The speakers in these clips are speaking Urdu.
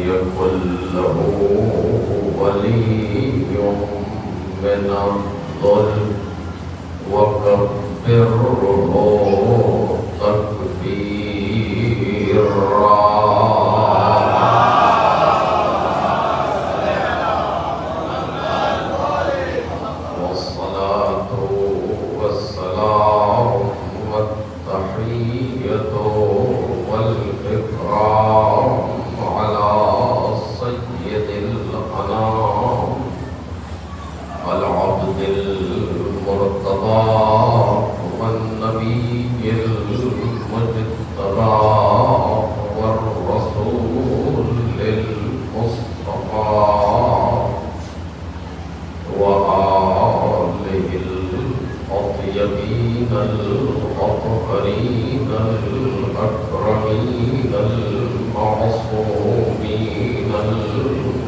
يكن له ولي من الذل وكبره تكبيرا. والصلاة والسلام والتحية والإكرام على سيد الأنام العبد المرتضى والنبي المجتبى والرسول المصطفى وآله الأطيبين الأطهرين الأكرمين المعصومين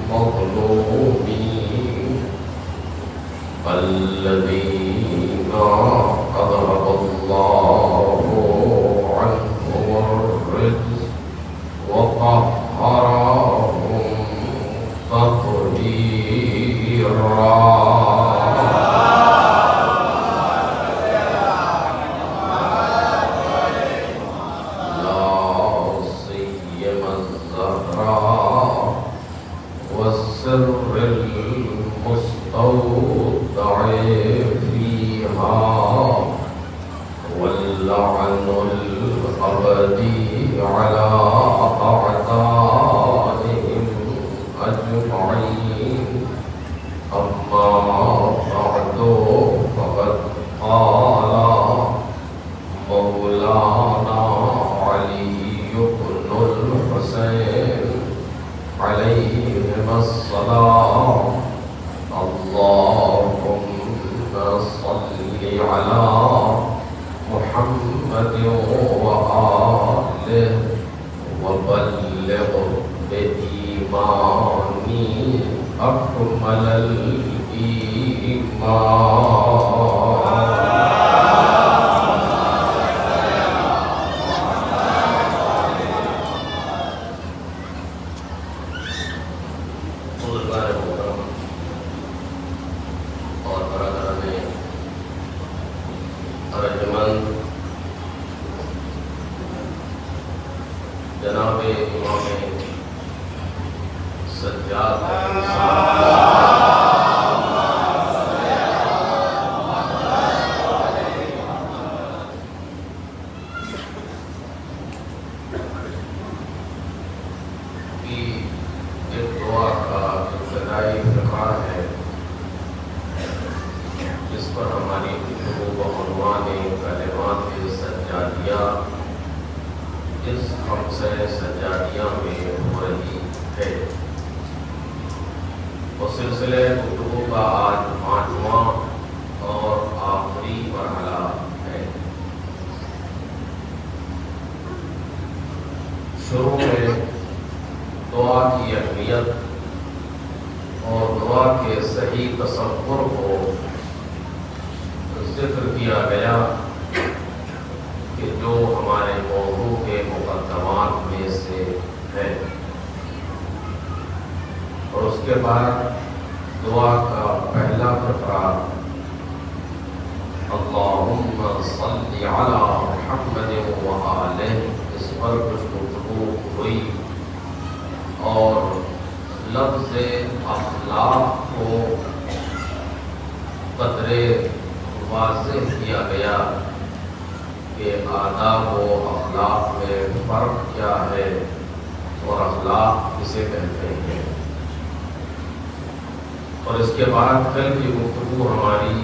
المظلومين الذين أذهب الله عنهم الرجس وطهرهم تطهيرا. لا سيما الزهراء والسر المستودع فيها واللعن الأبدي على أعدائهم أجمعين. أما بعد فقد قال مولانا علي بن الحسين عليهما السلام: اللهم صل على محمد وآله وبلغ بإيماني أكمل الإيمان. جناب امام سجاد کی ایک دعا کا ابتدائی افتخار ہے جس پر ہماری گفتگو و عنوان کلمات سجادیہ اس خمسہ سجادیہ میں ہو رہی ہے. اور سلسلہ گفتگو کا آج 5واں اور آخری مرحلہ ہے. شروع میں دعا کی اہمیت اور دعا کے صحیح تصور کو ذکر کیا گیا کہ جو ہمارے موضوع کے مقدمات میں سے ہے، اور اس کے بعد دعا کا پہلا فقرہ اللہم صلی علی محمد وآلہ، اس پر کچھ گفتگو ہوئی اور لفظ اخلاق کو قدرے واضح کیا گیا کہ آداب و اخلاق میں فرق کیا ہے اور اخلاق کسے کہتے ہیں. اور اس کے بعد کل کی گفتگو ہماری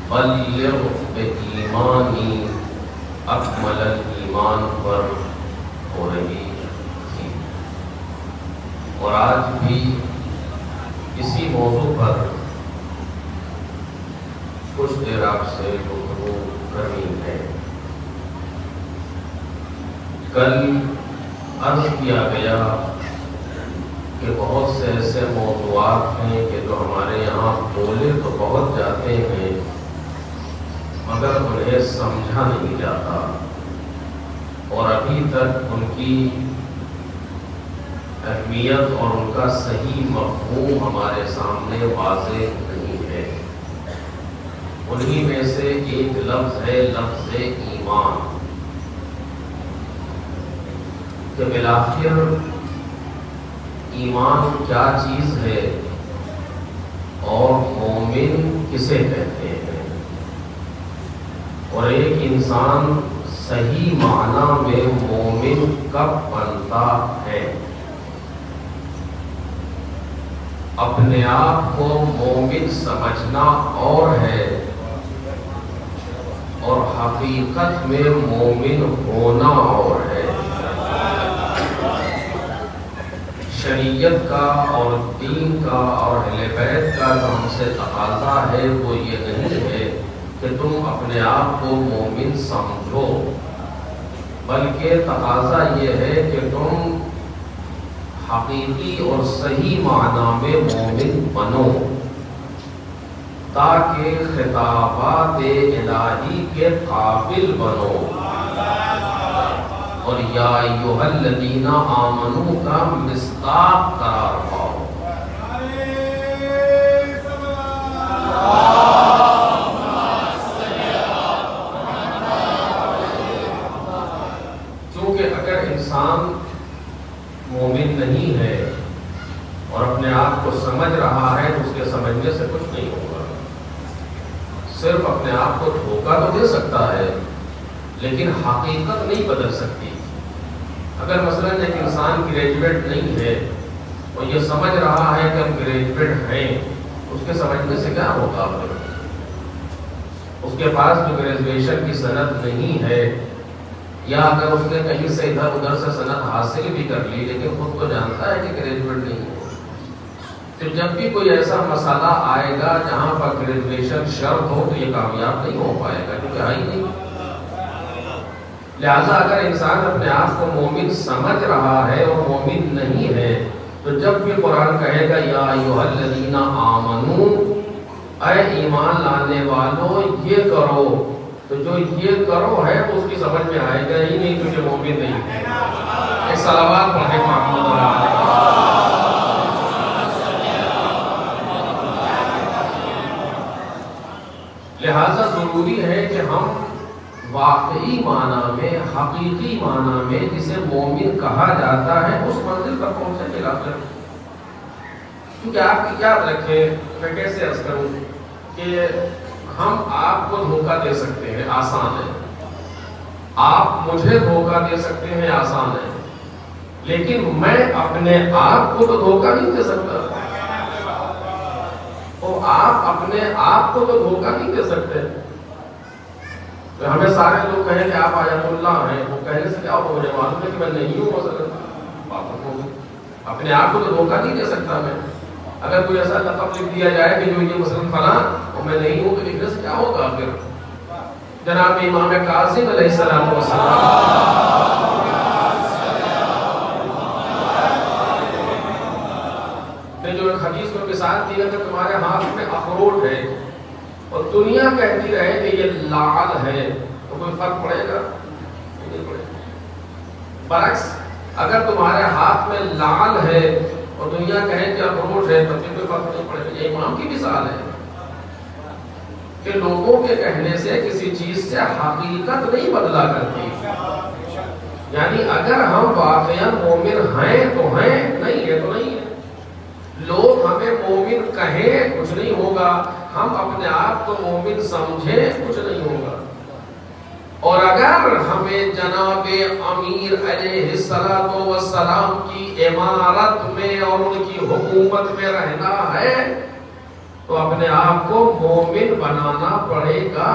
بلغ بإیمانی اکمل الایمان پر ہو رہی تھی. اور آج بھی اسی موضوع پر کچھ دیر آپ سے گفتگو کرنی ہے. کل عرض کیا گیا کہ بہت سے ایسے موضوعات ہیں کہ جو ہمارے یہاں بولے تو بہت جاتے ہیں مگر انہیں سمجھا نہیں جاتا، اور ابھی تک ان کی اہمیت اور ان کا صحیح مفہوم ہمارے سامنے واضح نہیں ہے۔ انہی میں سے ایک لفظ ہے لفظ ایمان، کہ بالآخر ایمان کیا چیز ہے اور مومن کسے کہتے ہیں، اور ایک انسان صحیح معنی میں مومن کب بنتا ہے۔ اپنے آپ کو مومن سمجھنا اور ہے، اور حقیقت میں مومن ہونا اور ہے۔ شریعت کا اور دین کا اور اہل بیت کا جو ہم سے تقاضا ہے وہ یہ نہیں ہے کہ تم اپنے آپ کو مومن سمجھو، بلکہ تقاضا یہ ہے کہ تم حقیقی اور صحیح معنی میں مومن بنو، تاکہ خطابات الہی کے قابل بنو، اور یا ایھا الذین آمنوا کا مصداق قرار پاؤ۔ چونکہ اگر انسان مومن نہیں ہے اور اپنے آپ کو سمجھ رہا ہے تو اس کے سمجھنے سے کچھ نہیں ہوگا۔ صرف اپنے آپ کو دھوکہ تو دے سکتا ہے لیکن حقیقت نہیں بدل سکتی۔ اگر مثلا ایک انسان گریجویٹ نہیں ہے اور یہ سمجھ رہا ہے کہ ہم گریجویٹ ہیں، اس کے سمجھنے سے کیا ہوگا؟ اس کے پاس جو گریجویشن کی سند نہیں ہے، یا اگر اس نے کہیں سے ادھر ادھر سے سند حاصل بھی کر لی لیکن خود تو جانتا ہے کہ گریجویٹ نہیں ہے، تو جب بھی کوئی ایسا مسئلہ آئے گا جہاں پر گریجویشن شرط ہو تو یہ کامیاب نہیں ہو پائے گا، کیونکہ ہے ہی نہیں۔ لہذا اگر انسان اپنے آپ کو مومن سمجھ رہا ہے اور مومن نہیں ہے، تو جب بھی قرآن کہے گا یا ایھا الذین آمنوا، اے ایمان لانے والوں یہ کرو، تو جو یہ کرو ہے اس کی سمجھ میں آئے گا ہی نہیں کیونکہ مومن نہیں ہے۔ ایک صلوات پڑھیں محمد علیہ۔ لہذا ضروری ہے کہ ہم واقعی معنی میں، حقیقی معنی میں جسے مومن کہا جاتا ہے اس منزل پر پہنچنے کے لیے، کیونکہ آپ یاد رکھیں، میں کیسے عرض کروں کہ ہم آپ کو دھوکہ دے سکتے ہیں، آسان ہے، آپ مجھے دھوکہ دے سکتے ہیں، آسان ہے، لیکن میں اپنے آپ کو تو دھوکہ نہیں دے سکتا، اور آپ اپنے آپ کو تو دھوکہ نہیں دے سکتے۔ ہمیں سارے لوگ کہیں کہ آپ آیت اللہ ہیں، وہ کہنے سے کیا ہوگا؟ مجھے معلوم ہے کہ میں نہیں ہوں، مثلا اپنے آپ کو تو دھوکہ نہیں دے سکتا میں۔ اگر کوئی ایسا لقب لکھ دیا جائے کہ جو یہ مثلا فلاں اور میں نہیں ہوں، تو لکھنے سے کیا ہوگا؟ پھر جناب امام کاظم علیہ السلام نے جو ایک حدیث میں مثال دی ہے کہ تمہارے ہاتھ میں اخروٹ ہے اور دنیا کہتی رہے کہ یہ لعل ہے، تو کوئی فرق پڑے گا؟ نہیں پڑے گا۔ برعکس اگر تمہارے ہاتھ میں لعل ہے اور دنیا کہے کہ اخروٹ ہے، تو پھر کوئی فرق نہیں پڑے گا۔ یہ امام کی مثال ہے کہ لوگوں کے کہنے سے کسی چیز سے حقیقت نہیں بدلا کرتی۔ یعنی اگر ہم واقعا مومن ہیں تو ہیں، نہیں ہے تو نہیں ہے۔ لوگ ہمیں مومن کہیں کچھ نہیں ہوگا، ہم اپنے آپ کو مومن سمجھیں کچھ نہیں ہوگا۔ اور اگر ہمیں جناب امیر علیہ السلام کی امارت میں اور ان کی حکومت میں رہنا ہے تو اپنے آپ کو مومن بنانا پڑے گا۔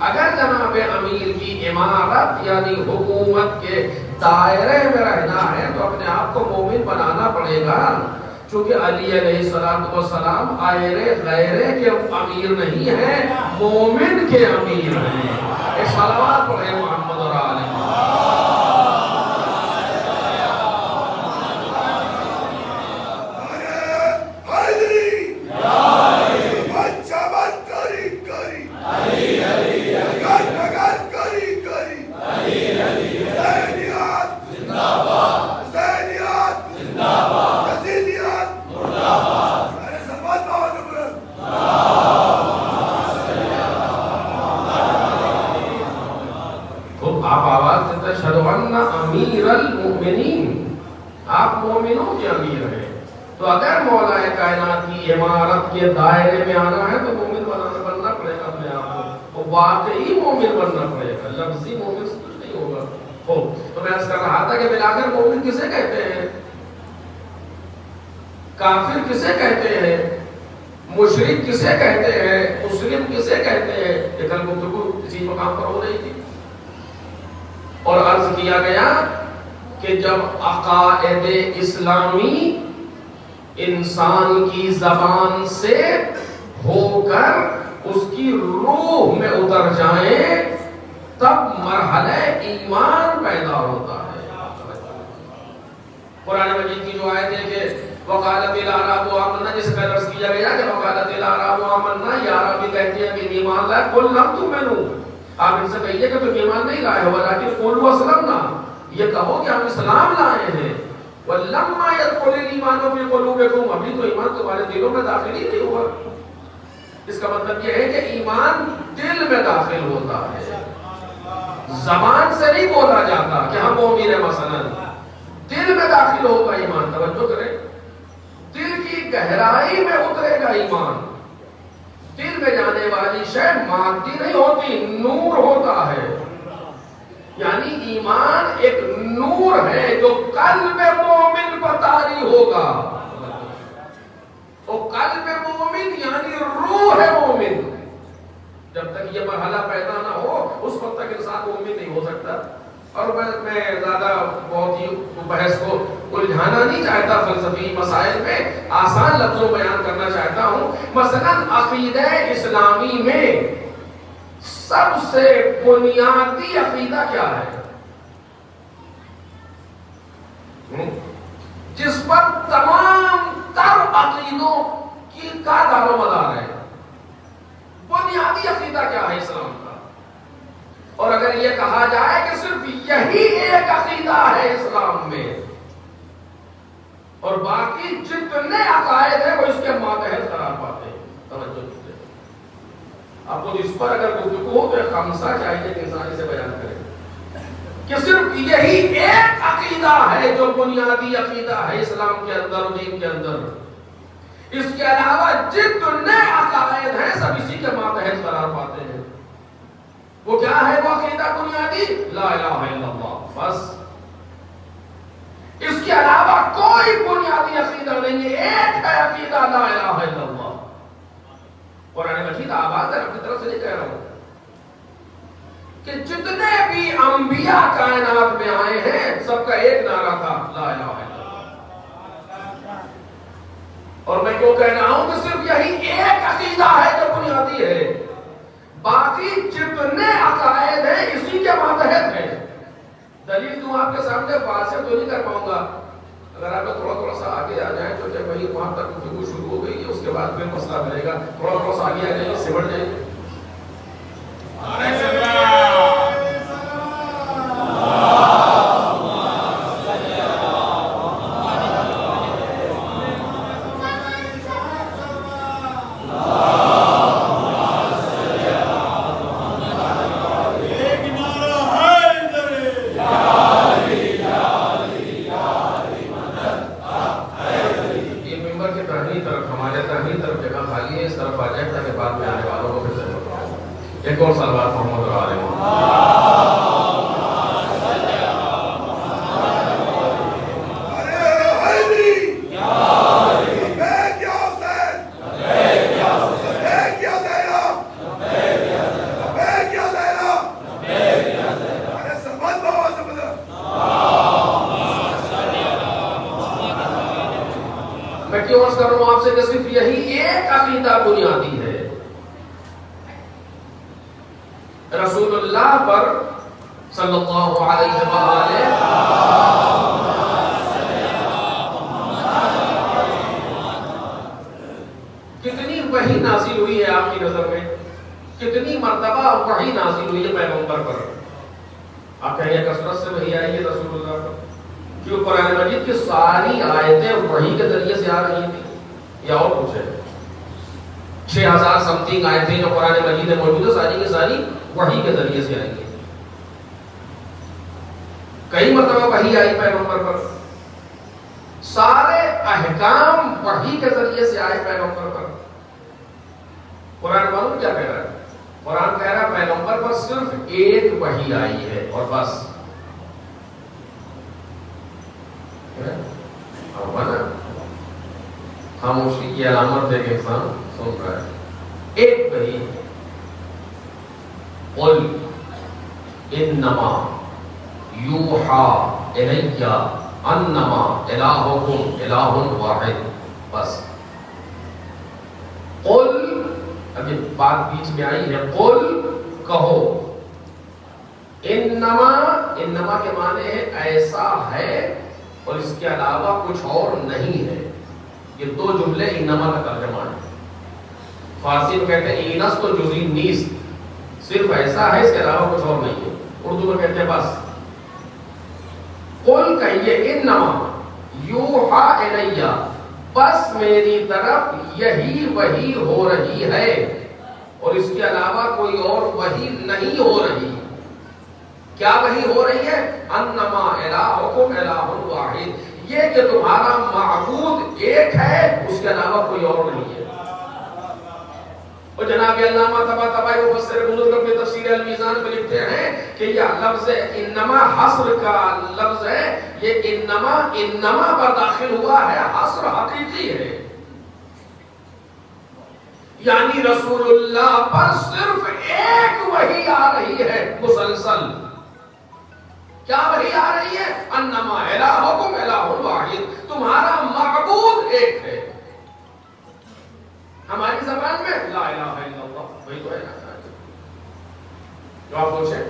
اگر جناب امیر کی امارت یعنی حکومت کے دائرے میں رہنا ہے تو اپنے آپ کو مومن بنانا پڑے گا، چونکہ علی علیہ السلام غیرے کے امیر نہیں ہیں، مومن کے امیر ہیں۔ ایک صلوات پڑھیں محمد اور آلہ۔ زندہ باد آپ مومنوں کے امیر ہیں، تو اگر مولا کائنات کی عمارت کے دائرے میں آنا ہے تو مومن بننا پڑے گا اپنے آپ کو، واقعی مومن بننا پڑے گا، لفظی مومن سے کچھ نہیں ہوگا۔ تو میں عرض کر رہا تھا کہ بلاخر مومن کسے کہتے ہیں، کافر کسے کہتے ہیں، مشرک کسے کہتے ہیں، مسلم کسے کہتے ہیں، یہ کل گفتگو اسی مقام پر ہو رہی تھی، اور عرض کیا گیا کہ جب عقائد اسلامی انسان کی زبان سے ہو کر اس کی روح میں اتر جائیں تب مرحلہ ایمان پیدا ہوتا ہے۔ قرآن مجید کی جو آیت ہے کہ وقالت الاعراب آمنا، جس کا درس کیا گیا کہ وقالت الاعراب آمنا، یہ عربی کہتے ہیں کہ ایمان لائے، قل لم تؤمنوا، آپ ان سے کہیے کہ تم ایمان نہیں لائے ہو، لیکن قولوا اسلمنا، یہ کہو کہ ہم اسلام لائے ہیں، ولما يدخل الايمان في قلوبكم، ابھی تو ایمان تمہارے دلوں میں داخل ہی نہیں ہوا۔ اس کا مطلب یہ ہے کہ ایمان دل میں داخل ہوتا ہے، زبان سے نہیں بولا جاتا کہ ہم مومن ہیں، مثلا دل میں داخل ہوگا ایمان۔ توجہ کریں، دل کی گہرائی میں اترے گا ایمان، دل میں جانے والی شے مادی نہیں ہوتی، نور ہوتا ہے، یعنی ایمان ایک نور ہے جو قلب مومن پر طاری ہوگا، اور قلب مومن یعنی روح ہے مومن۔ جب تک یہ مرحلہ پیدا نہ ہو اس وقت تک انسان مومن نہیں ہو سکتا۔ اور میں زیادہ بہت ہی بحث کو الجھانا نہیں چاہتا، فلسفی مسائل میں آسان لفظوں بیان کرنا چاہتا ہوں۔ مثلا عقیدہ اسلامی میں سب سے بنیادی عقیدہ کیا ہے، جس پر تمام تر عقیدوں کی کا دار و مدار ہے، بنیادی عقیدہ کیا ہے اسلام کا؟ اور اگر یہ کہا جائے کہ صرف یہی ایک عقیدہ ہے اسلام میں اور باقی جتنے عقائد ہیں وہ اس کے ماتحت قرار پاتے ہیں، توجہ دیجیے، آپ کو اس پر اگر گفتگو ہو تو ایک خمسہ چاہیے کہ انسان اسے بیان کرے کہ صرف یہی ایک عقیدہ ہے جو بنیادی عقیدہ ہے اسلام کے اندر، دین کے اندر، اس کے علاوہ جتنے عقائد ہیں سب اسی کے ماتحت قرار پاتے ہیں۔ وہ کیا ہے وہ عقیدہ بنیادی؟ لا الہ الا اللہ، بس اس کے علاوہ کوئی بنیادی عقیدہ نہیں ہے، ایک ہے عقیدہ لا الہ الا اللہ۔ قرآن مجید آواز ہے، اپنی طرف سے نہیں کہہ رہا ہوں، کہ جتنے بھی انبیاء کائنات میں آئے ہیں سب کا ایک نعرہ تھا لا الہ الا اللہ۔ اور میں کیوں کہہ رہا ہوں کہ صرف یہی ایک عقیدہ ہے جو بنیادی ہے، باقی جتنے عقائد ہیں اسی کے ماتحت ہیں۔ دلیل تو آپ کے سامنے واضح تو نہیں کر پاؤں گا، اگر آپ تھوڑا سا آگے آ جائیں تو کہ بھائی وہاں تک گفتگو شروع ہو گئی ہے، اس کے بعد پھر مسئلہ بنے گا، تھوڑا سا آگے آ جائیں، سمٹ جائیں۔ ایک اور صلوات محمد علیہ میں کیوں عرض کر رہا ہوں آپ سے کہ صرف یہی ایک عقیدہ بنیادی ہے۔ رسول اللہ پر صلی اللہ علیہ وآلہ کتنی وحی نازل ہوئی ہے آپ کی نظر میں؟ کتنی مرتبہ وحی نازل ہوئی ہے پیغمبر پر؟ آپ کہیں گے کثرت سے وحی آئی ہے رسول اللہ پر، کیوں قرآن مجید کی ساری آیتیں وحی کے ذریعے سے آ رہی تھی یا اور کچھ ہے؟ 6000 سمتنگ آیتیں جو قرآن مجید میں موجود ہے ساری کی ساری وحی کے ذریعے سے آئی ہے۔ کئی مرتبہ وحی آئی پیغمبر پر، سارے احکام وحی کے ذریعے سے آئے پیغمبر پر. قرآن معلوم کیا کہہ رہا ہے؟ قرآن کہہ رہا ہے پیغمبر پر صرف ایک وحی آئی ہے اور بس. خاموشی کی علامت ہے کہ انسان سن رہا ہے. ایک وحی ہے. قل انما یوحا الی انما الہکم الہ واحد. بس قل، ابھی بات بیچ میں آئی ہے، قل کہو، انما کے معنی ہے ایسا ہے اور اس کے علاوہ کچھ اور نہیں ہے. یہ دو جملے انما کا ترجمہ ہے. فارسی میں کہتے ہیں اینس تو جزئی نیس، صرف ایسا ہے اس کے علاوہ کچھ اور نہیں ہے. اردو میں کہتے ہیں بس. قل کہیے انما یوحا الی، بس میری طرف یہی وحی ہو رہی ہے اور اس کے علاوہ کوئی اور وحی نہیں ہو رہی. کیا وحی ہو رہی ہے؟ انما الہکم الہ واحد، یہ کہ تمہارا معبود ایک ہے، اس کے علاوہ کوئی اور نہیں ہے. اور جناب علامہ طباطبائی مفسر بزرگ اپنی تفسیر المیزان میں لکھتے ہیں کہ یہ لفظ انما حصر کا لفظ ہے. یہ انما پر داخل ہوا ہے، حصر حقیقی ہے. یعنی رسول اللہ پر صرف ایک وحی آ رہی ہے مسلسل. کیا وحی آ رہی ہے؟ انما الہکم الہ واحد، تمہارا معبود ایک ہے. ہماری زبان میں لا الہ الا اللہ، وہی تو ہے. جو آپ سوچیں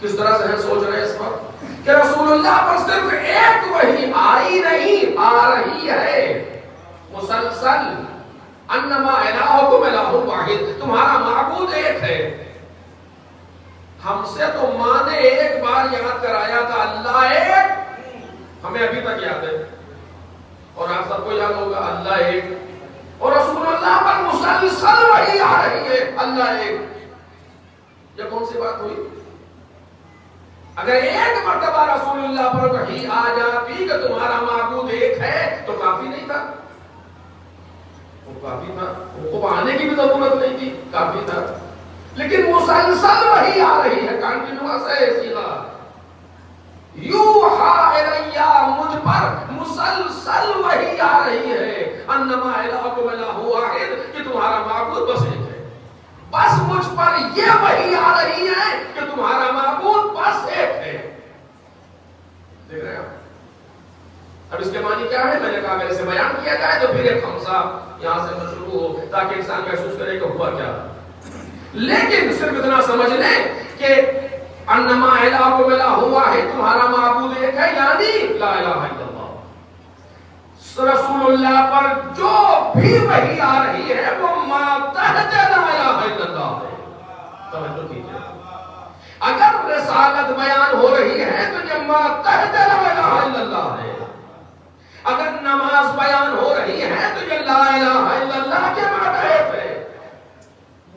کس طرح سے سوچ رہے ہیں اس وقت کہ رسول اللہ پر صرف ایک وحی آئی نہیں، آ رہی ہے مسلسل. انما الہکم الہ واحد، تمہارا معبود ایک ہے. ہم سے تو ماں نے ایک بار یاد کرایا تھا اللہ ایک، ہمیں ابھی تک یاد ہے اور آپ سب کو یاد ہوگا اللہ ایک. اور رسول اللہ پر مسلسل وحی آ رہی ہے اللہ ایک. یہ کون سی بات ہوئی؟ اگر ایک مرتبہ رسول اللہ پر وحی آ جاتی کہ تمہارا معبود ایک ہے تو کافی نہیں تھا. وہ کافی تھا، ان کو آنے کی بھی ضرورت نہیں تھی، کافی تھا. لیکن مسلسل وحی آ رہی ہے، کنٹینیوس ہے. سیدھا یوحا الی، مجھ پر مسلسل وحی آ رہی ہے. انما الہکم الہ واحد، کہ تمہارا معبود بس ایک ہے. بس مجھ پر یہ وحی آ رہی ہے کہ تمہارا معبود بس ایک ہے. دیکھ رہے ہیں آپ؟ اب اس کے معنی کیا ہے؟ میں نے کہا اگر اسے بیان کیا جائے تو پھر ایک خمسہ یہاں سے شروع ہو تاکہ انسان محسوس کرے کہ ہوا کیا. لیکن صرف اتنا سمجھ لیں کہ انما الہکم الہ واحد، تمہارا معبود ایک ہے، یعنی لا الہ الا اللہ. رسول اللہ پر جو بھی وحی آ رہی ہے وہ ماتحت لا الہ الا اللہ ہے. توجہ کیجیے، اگر رسالت بیان ہو رہی ہے تو یہ ماتحت لا الہ الا اللہ ہے. اگر نماز بیان ہو رہی ہے تو یہ لا الہ الا اللہ کے ماتحت ہے.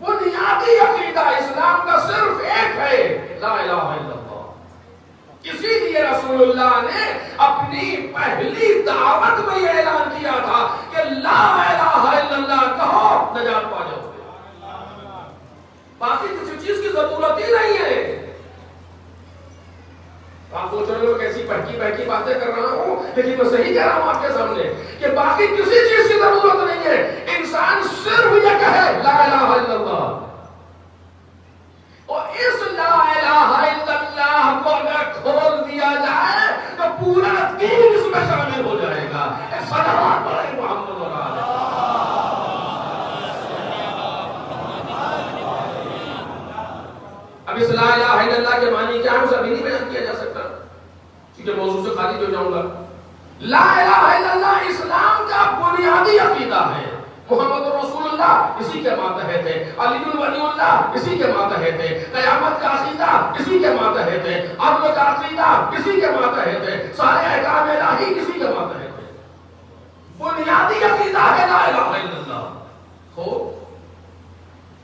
بنیادی عقیدہ اسلام کا صرف ایک ہے، لا الہ الا اللہ. اسی لیے رسول اللہ نے اپنی پہلی دعوت میں یہ اعلان کیا تھا کہ لا الہ الا اللہ کہو نجات پا جاؤ گے. باقی کسی چیز کی ضرورت ہی نہیں ہے. آپ سوچ رہے ہو کیسی بہکی باتیں کر رہا ہوں، لیکن میں صحیح کہہ رہا ہوں آپ کے سامنے کہ باقی کسی چیز کی ضرورت نہیں ہے. انسان صرف یہ کہے لا الہ الا اللہ. اور اس لا الہ الا اللہ کو اگر کھول دیا جائے تو پورا دین اس میں شامل ہو جائے گا. صلوات پڑھیں محمد اور آلہ. اب اس لا الہ الا اللہ کے معنی کیا ہے اسے ابھی نہیں بیان کیا جا سکتا کیونکہ موضوع سے خالی ہو جاؤں گا. لا الہ الا اللہ اسلام کا بنیادی عقیدہ ہے. محمد رسول اللہ اسی کے ماتحت ہے. علی ولی اللہ اسی کے ماتحت ہے. قیامت کا عقیدہ اسی کے ماتحت ہے. عدل کا عقیدہ اسی کے ماتحت ہے. سارے احکام الہی اسی کے ماتحت ہے. بنیادی عقیدہ ہے لا الہ الا اللہ. ہو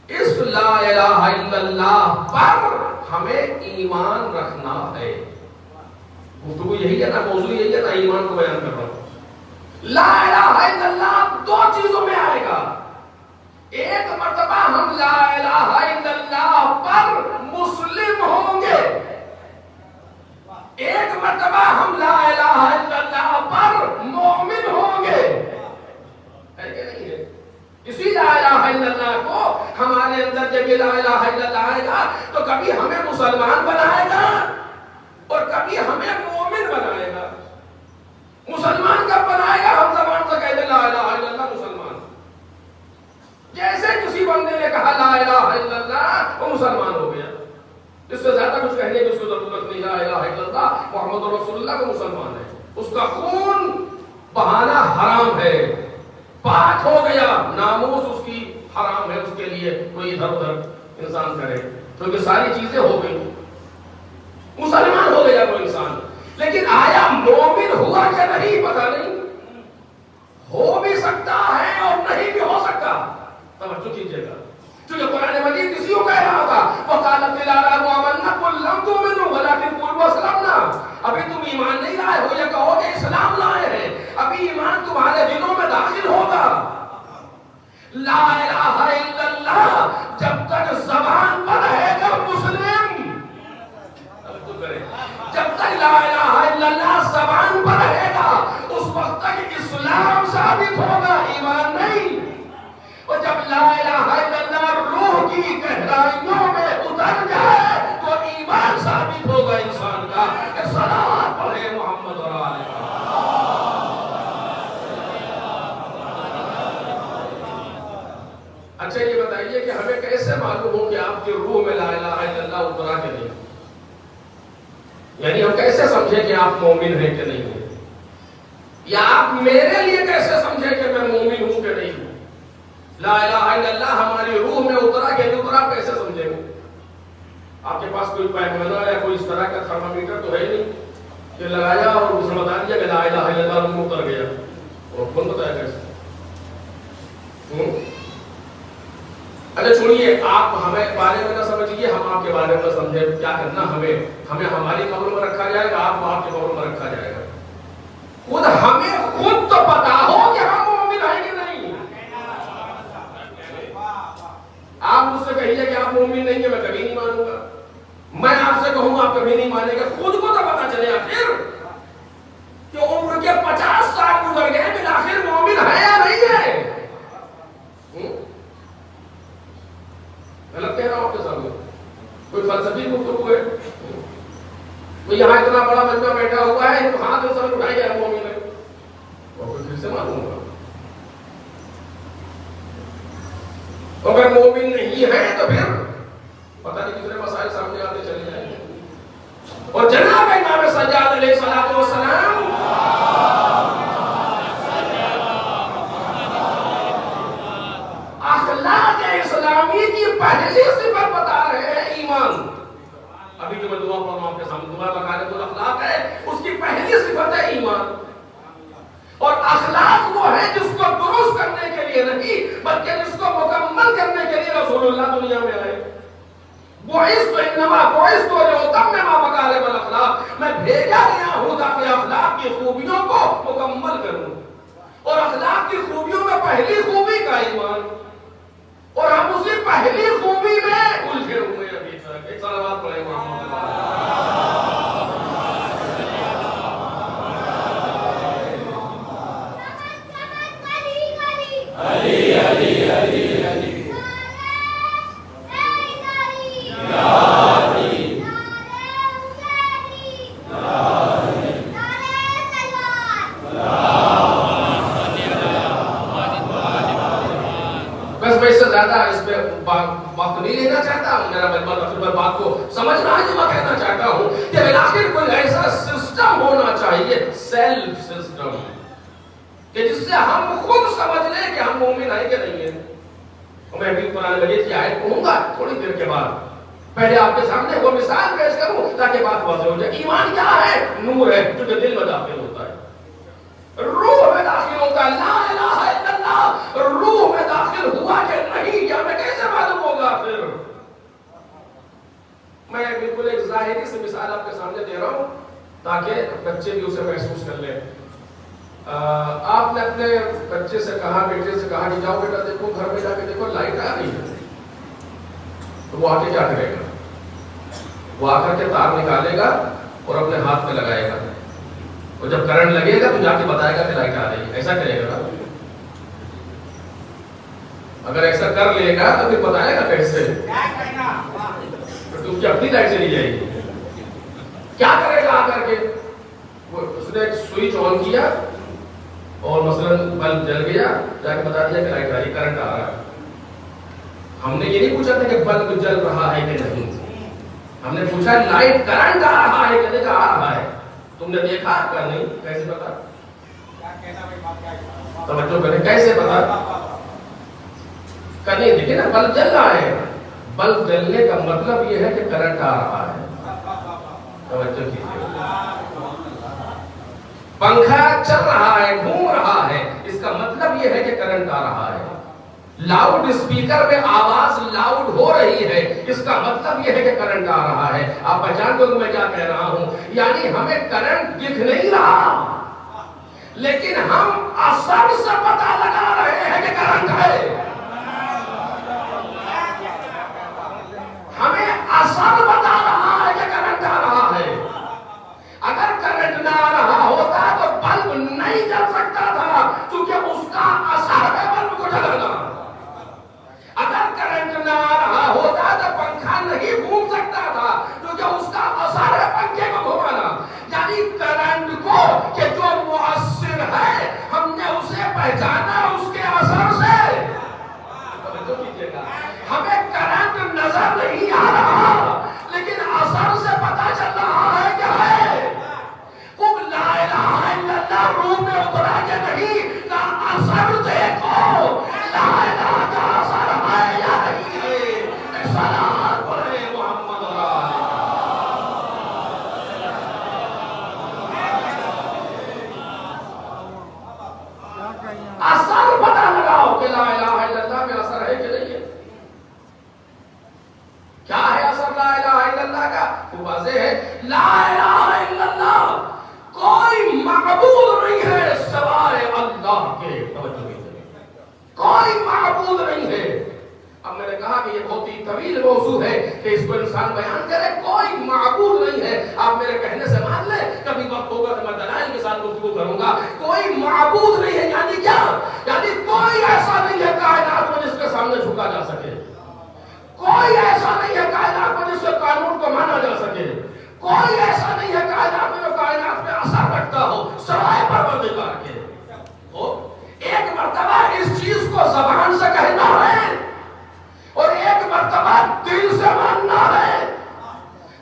اس لا الہ الا اللہ پر ہمیں ایمان رکھنا ہے. گفتگو یہی ہے نا، موضوع یہی ہے نا، ایمان کو بیان کر رہا ہوں. لا الہ الا اللہ دو چیزوں میں آئے گا. ایک مرتبہ ہم لا الہ الا اللہ پر مسلم ہوں گے، ایک مرتبہ ہم لا الہ الا اللہ پر مومن ہوں گے. ہے کہ نہیں ہے؟ اسی لا الہ الا اللہ کو ہمارے اندر جب یہ لا الہ الا اللہ آئے گا تو کبھی ہمیں مسلمان بنائے گا اور کبھی ہمیں مومن بنائے گا. مسلمان کب بنائے گا؟ ہم زبان سے کہہ دیں لا الہ الا اللہ مسلمان. جیسے کسی بندے نے کہا لا الہ الا اللہ وہ مسلمان ہو گیا. اس سے زیادہ کچھ کہنے کی اس کو ضرورت نہیں. لا الہ الا اللہ محمد رسول اللہ کو مسلمان ہے. اس کا خون بہانا حرام ہے، پاک ہو گیا. ناموس اس کی حرام ہے، اس کے لیے کوئی ادھر ادھر انسان کرے، کیونکہ ساری چیزیں ہو گئی. مسلمان ہو گیا وہ انسان. لیکن آیا مومن ہوا کہ نہیں پتہ نہیں. ہو بھی سکتا ہے اور نہیں بھی ہو سکتا. توجہ کیجیے گا، کیونکہ قرآن مجید کسی کو کہہ رہا تھا وَقَالَتِ الْأَعْرَابُ آمَنَّا قُل لَّمْ تُؤْمِنُوا وَلَٰكِن قُولُوا أَسْلَمْنَا. ابھی تم ایمان نہیں لائے ہو، یہ کہو کہ اسلام لائے ہیں. ابھی ایمان تمہارے دلوں میں داخل ہوگا. لا الہ الا اللہ جب تک زبان پر ہے گا مسلم، جب تک لا الہ الا اللہ زبان پر رہے گا اس وقت تک اسلام ثابت ہوگا، ایمان نہیں. اور جب لا الہ الا اللہ روح کی گہرائیوں میں اتر جائے تو ایمان ثابت ہوگا انسان کا. صلوات پڑھے محمد اور آلہ. اچھا یہ بتائیے کہ ہمیں کیسے معلوم ہو کہ آپ کی روح میں لا الہ الا اللہ اترا کہ نہیں؟ یعنی ہم کیسے سمجھیں کہ آپ مومن ہیں کہ نہیں ہیں؟ یا آپ میرے لیے کیسے سمجھیں کہ میں مومن ہوں کہ نہیں ہوں؟ لا الہ الا اللہ ہماری روح میں اترا کہ نہیں اترا کیسے سمجھیں گے؟ آپ کے پاس کوئی پیمانہ یا کوئی اس طرح کا تھرمامیٹر تو ہے نہیں کہ لگایا اور اس نے بتا دیا کہ لا الہ الا اللہ روح اتر گیا. اور کون بتایا کیسے؟ اچھا چھوڑیے، آپ ہمیں بارے میں نہ سمجھیے، ہم آپ کے بارے میں سمجھیں. کیا کرنا ہمیں ہماری قبر میں رکھا جائے گا، آپ کو آپ کے قبر میں رکھا جائے گا. خود ہمیں خود تو پتا ہو کہ ہم مومن ہیں کہ نہیں. آپ مجھ سے کہیے کہ آپ مومن نہیں ہیں، میں کبھی نہیں مانوں گا. میں آپ سے کہوں آپ کبھی نہیں مانیں گے. خود کو تو پتا چلے آخر کہ عمر کے 50 سال گزر گئے بالآخر مومن ہے یا نہیں ہے. غلط کہہ رہا ہوں آپ کے سامنے؟ کوئی فلسفی گفتگو ہے؟ کوئی یہاں اتنا بڑا مجمع بیٹھا ہوا ہے تو ہاتھ سر اٹھائی جائے مومن ہے، اور پھر سے معلوم ہوگا. اگر مومن نہیں ہے تو پھر پتہ نہیں کتنے مسائل سامنے آتے چلے جائیں گے. اور جناب امام سجاد علیہ الصلوۃ والسلام اخلاق اسلامی کی پہلی صفت بتا رہے ہیں ایمان. ابھی جو میں دعا پڑھ رہا ہوں آپ کے سامنے، دعا مکارم الاخلاق ہے، اس کی پہلی صفت ہے ایمان. اور اخلاق وہ ہے جس کو درست کرنے کے لیے نہیں بلکہ جس کو مکمل کرنے کے لیے رسول اللہ دنیا میں آئے. بعثت انما بعثت لاتمم مکارم الاخلاق، میں بھیجا گیا ہوں تاکہ اخلاق کی خوبیوں کو مکمل کروں. اور اخلاق کی خوبیوں میں پہلی خوبی کا ایمان، اور ہم اسی پہلی خوبی میں الجھے ہوئے ابھی تک. ایک صلوات پڑھیں محمد علی علی علی علی وقت نہیں لینا چاہتا ہوں. میرا مجمع تقریباً بات کو سمجھنا ہے جو میں کہنا چاہتا ہوں کہ بالآخر کوئی ایسا سسٹم ہونا چاہیے، سیلف سسٹم، کہ جس سے ہم خود سمجھ لیں کہ ہم مومن ہیں کہ نہیں ہیں. میں ابھی قرآن مجید کی آیت پڑھوں گا تھوڑی دیر کے بعد. پہلے آپ کے سامنے وہ مثال پیش کروں تاکہ بات واضح ہو جائے. ایمان کیا ہے؟ نور ہے جو کہ دل میں داخل ہوتا ہے، روح میں داخل ہوتا ہے. لا الہ الا اللہ روح میں داخل ہوا کہ نہیں یا میں کیسے معلوم ہوگا؟ پھر میں بالکل ایک ظاہری سی مثال آپ کے سامنے دے رہا ہوں تاکہ آپ نے اپنے بچے سے کہا، بیٹے سے کہا کہ جاؤ بیٹا دیکھو گھر میں جا کے دیکھو لائٹ آ رہی ہے، تو وہ آ کے کیا کرے گا؟ وہ آ کر کے تار نکالے گا اور اپنے ہاتھ میں لگائے گا، اور جب کرنٹ لگے گا تو جا کے بتائے گا کہ لائٹ آ رہی ہے، ایسا کرے گا نا؟ اگر ایسا کر لے گا تو پھر بتائے گا کیسے؟ تو اس کی اپنی لائٹ چلی جائے گی، کیا کرے گا آ کر کے؟ اس نے ایک سوئچ آن کیا اور مثلاً بلب جل گیا، جا کے بتا دیا کہ لائٹ آ رہی، کرنٹ آ رہا ہے۔ ہم نے یہ نہیں پوچھا تھا کہ بلب جل رہا ہے کہ نہیں، ہم نے پوچھا لائٹ کرنٹ آ رہا ہے کہ نہیں آ رہا ہے، تم نے دیکھا کیا؟ نہیں، کیسے پتا؟ توجہ کریں، کیسے پتا؟ نہیں دیکھیں نا، بلب جل رہا ہے، بلب جلنے کا مطلب یہ ہے کہ کرنٹ آ رہا ہے۔ توجہ کیجیے، پنکھا چل رہا ہے، گھوم رہا ہے، اس کا مطلب یہ ہے کہ کرنٹ آ رہا ہے۔ لاؤڈ اسپیکر میں آواز لاؤڈ ہو رہی ہے، اس کا مطلب یہ ہے کہ کرنٹ آ رہا ہے۔ آپ پہچان دو کہ میں کیا کہہ رہا ہوں؟ یعنی ہمیں کرنٹ دکھ نہیں رہا، لیکن ہم اثر سے پتہ لگا رہے ہیں کہ کرنٹ ہے۔ ہمیں اثر بتا رہا ہے کہ کرنٹ آ رہا ہے۔ اگر کرنٹ نہ آ رہا ہوتا تو بلب نہیں جل سکتا تھا، کیونکہ اس کا اثر ہے بلب کو جلانا۔ اگر کرنٹ نہ آ رہا ہوتا تو پنکھا نہیں گھوم سکتا تھا، کیونکہ اس کا اثر ہے پنکھے کو گھمانا۔ یعنی کرنٹ کو کہ جو مؤثر ہے ہم نے اسے پہچانا اس کے اثر سے۔ ہمیں کرنٹ نظر نہیں آ رہا، لیکن اثر سے پتہ چل رہا ہے کہ ہے۔ خوب لا الہ الا اللہ روح میں اترا کے نہیں کا اثر دیکھو، لا الہ کا اثر ہے یا نہیں ہے۔ صلاۃ پڑھے محمد و آلہ۔ اثر پتہ لگاؤ کہ لا الہ الا اللہ میں اثر ہے کہ نہیں ہے۔ کیا ہے اثر لا الہ الا اللہ کا؟ وہ واضح ہے، لا الہ الا اللہ کوئی معبود نہیں ہے سوائے اللہ کے۔ کوئی معبود نہیں ہے۔ اب میں نے کہا کہ یہ بہت ہی طویل موضوع ہے کہ اس کو انسان بیان کرے، کوئی معبود نہیں ہے۔ آپ میرے کہنے سے مان لیں، کبھی وقت ہوگا تو میں دلائل کے ساتھ گفتگو کروں گا۔ کوئی معبود نہیں ہے یعنی کیا؟ یعنی کوئی ایسا نہیں ہے کائنات میں جس کے سامنے جھکا جا سکے، کوئی ایسا نہیں ہے کائنات میں جس سے قانون کو مانا جا سکے، کوئی ایسا نہیں ہے کائنات میں جو کائنات میں اثر رکھتا ہو سوائے پروردگار کے۔ ایک مرتبہ اس چیز کو زبان سے کہنا ہے اور ایک مرتبہ دل سے ماننا ہے،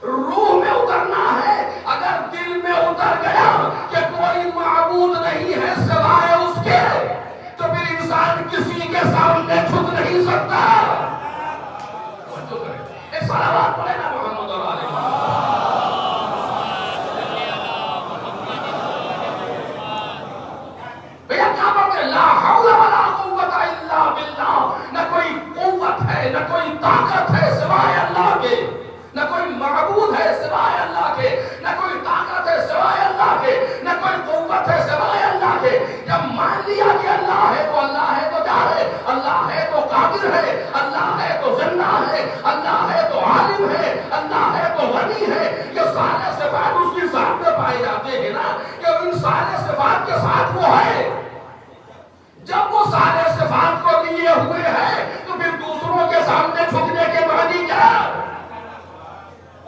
روح میں اترنا ہے۔ اگر دل میں اتر گیا کہ کوئی معبود نہیں ہے سوائے اس کے، تو پھر انسان کسی کے سامنے جھک نہیں سکتا۔ ایک صلوات پڑھے نا محمد اور آلہ محمد۔ بھیا کیا بات ہے؟ لا حول ولا قوت الا باللہ، نہ کوئی قوت ہے نہ کوئی طاقت ہے سوائے اللہ کے، نہ کوئی معبود ہے سوائے اللہ کے، نہ کوئی طاقت ہے سوائے اللہ کے، نہ کوئی قوت ہے سوائے اللہ کے۔ جب مان لیا کہ اللہ ہے تو اللہ ہے تو کیا ہے؟ اللہ ہے تو قادر ہے، اللہ ہے تو زندہ ہے، اللہ ہے تو عالم ہے، اللہ ہے تو غنی ہے۔ یہ سارے صفات اس کی ذات میں پائے جاتے ہیں نا، کہ ان سارے صفات کے ساتھ وہ ہے۔ جب وہ سارے صفات کو لیے ہوئے ہیں تو پھر دوسروں کے سامنے جھکنے کے معنی کیا؟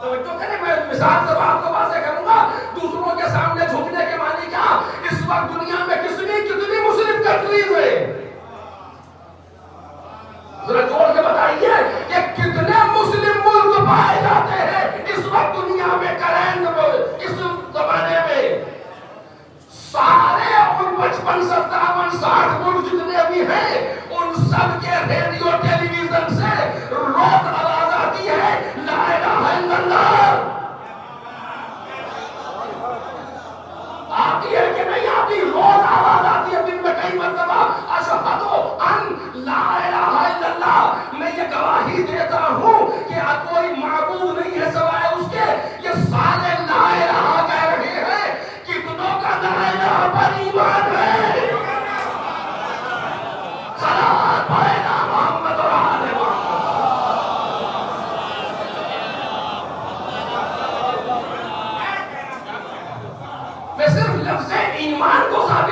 توجہ کریں، میں مثال سے بات کو واضح کروں گا۔ دوسروں کے سامنے جھکنے کے معنی کیا؟ اس وقت دنیا میں کتنی مسلم کنٹریز ہیں، ذرا جوڑ کے بتائیے کہ کتنے مسلم ملک پائے جاتے ہیں اس وقت دنیا میں کرنٹ اس زمانے میں؟ سارے ان 55 57 60 ملک جتنے بھی ہیں ان سب کے ریڈیو ٹیلی ویژن سے روز آواز آتی ہے لا الہ الا اللہ۔ آتی ہے کہ نہیں آتی؟ روز آواز آتی ہے، دن میں کئی مرتبہ اشہد ان لا الہ الا اللہ، میں یہ گواہی دیتا ہوں کہ کوئی معبود نہیں ہے سوائے اس کے۔ یہ سارے لا الہ کہہ رہے ہیں، کتنوں کا لا الہ پر ایمان ہے؟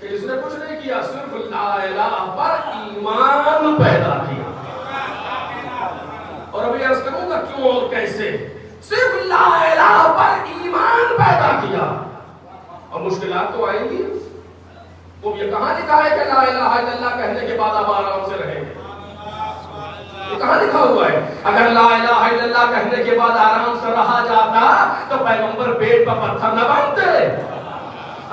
کہ جس نے کچھ نہیں کیا، صرف لا الہ پر ایمان پیدا کیا. اور ابھی عرض کروں گا کیوں اور کیسے. صرف لا الہ پر ایمان پیدا کیا. اور مشکلات تو آئیں گی. وہ یہ کہاں لکھا ہے کہ لا الہ الا اللہ کہنے کے بعد آپ آرام سے رہیں گے؟ یہ کہاں لکھا ہوا ہے؟ اگر لا الہ الا اللہ کہنے کے بعد آرام سے رہا جاتا تو پیغمبر پیٹ پر پتھر نہ باندھتے.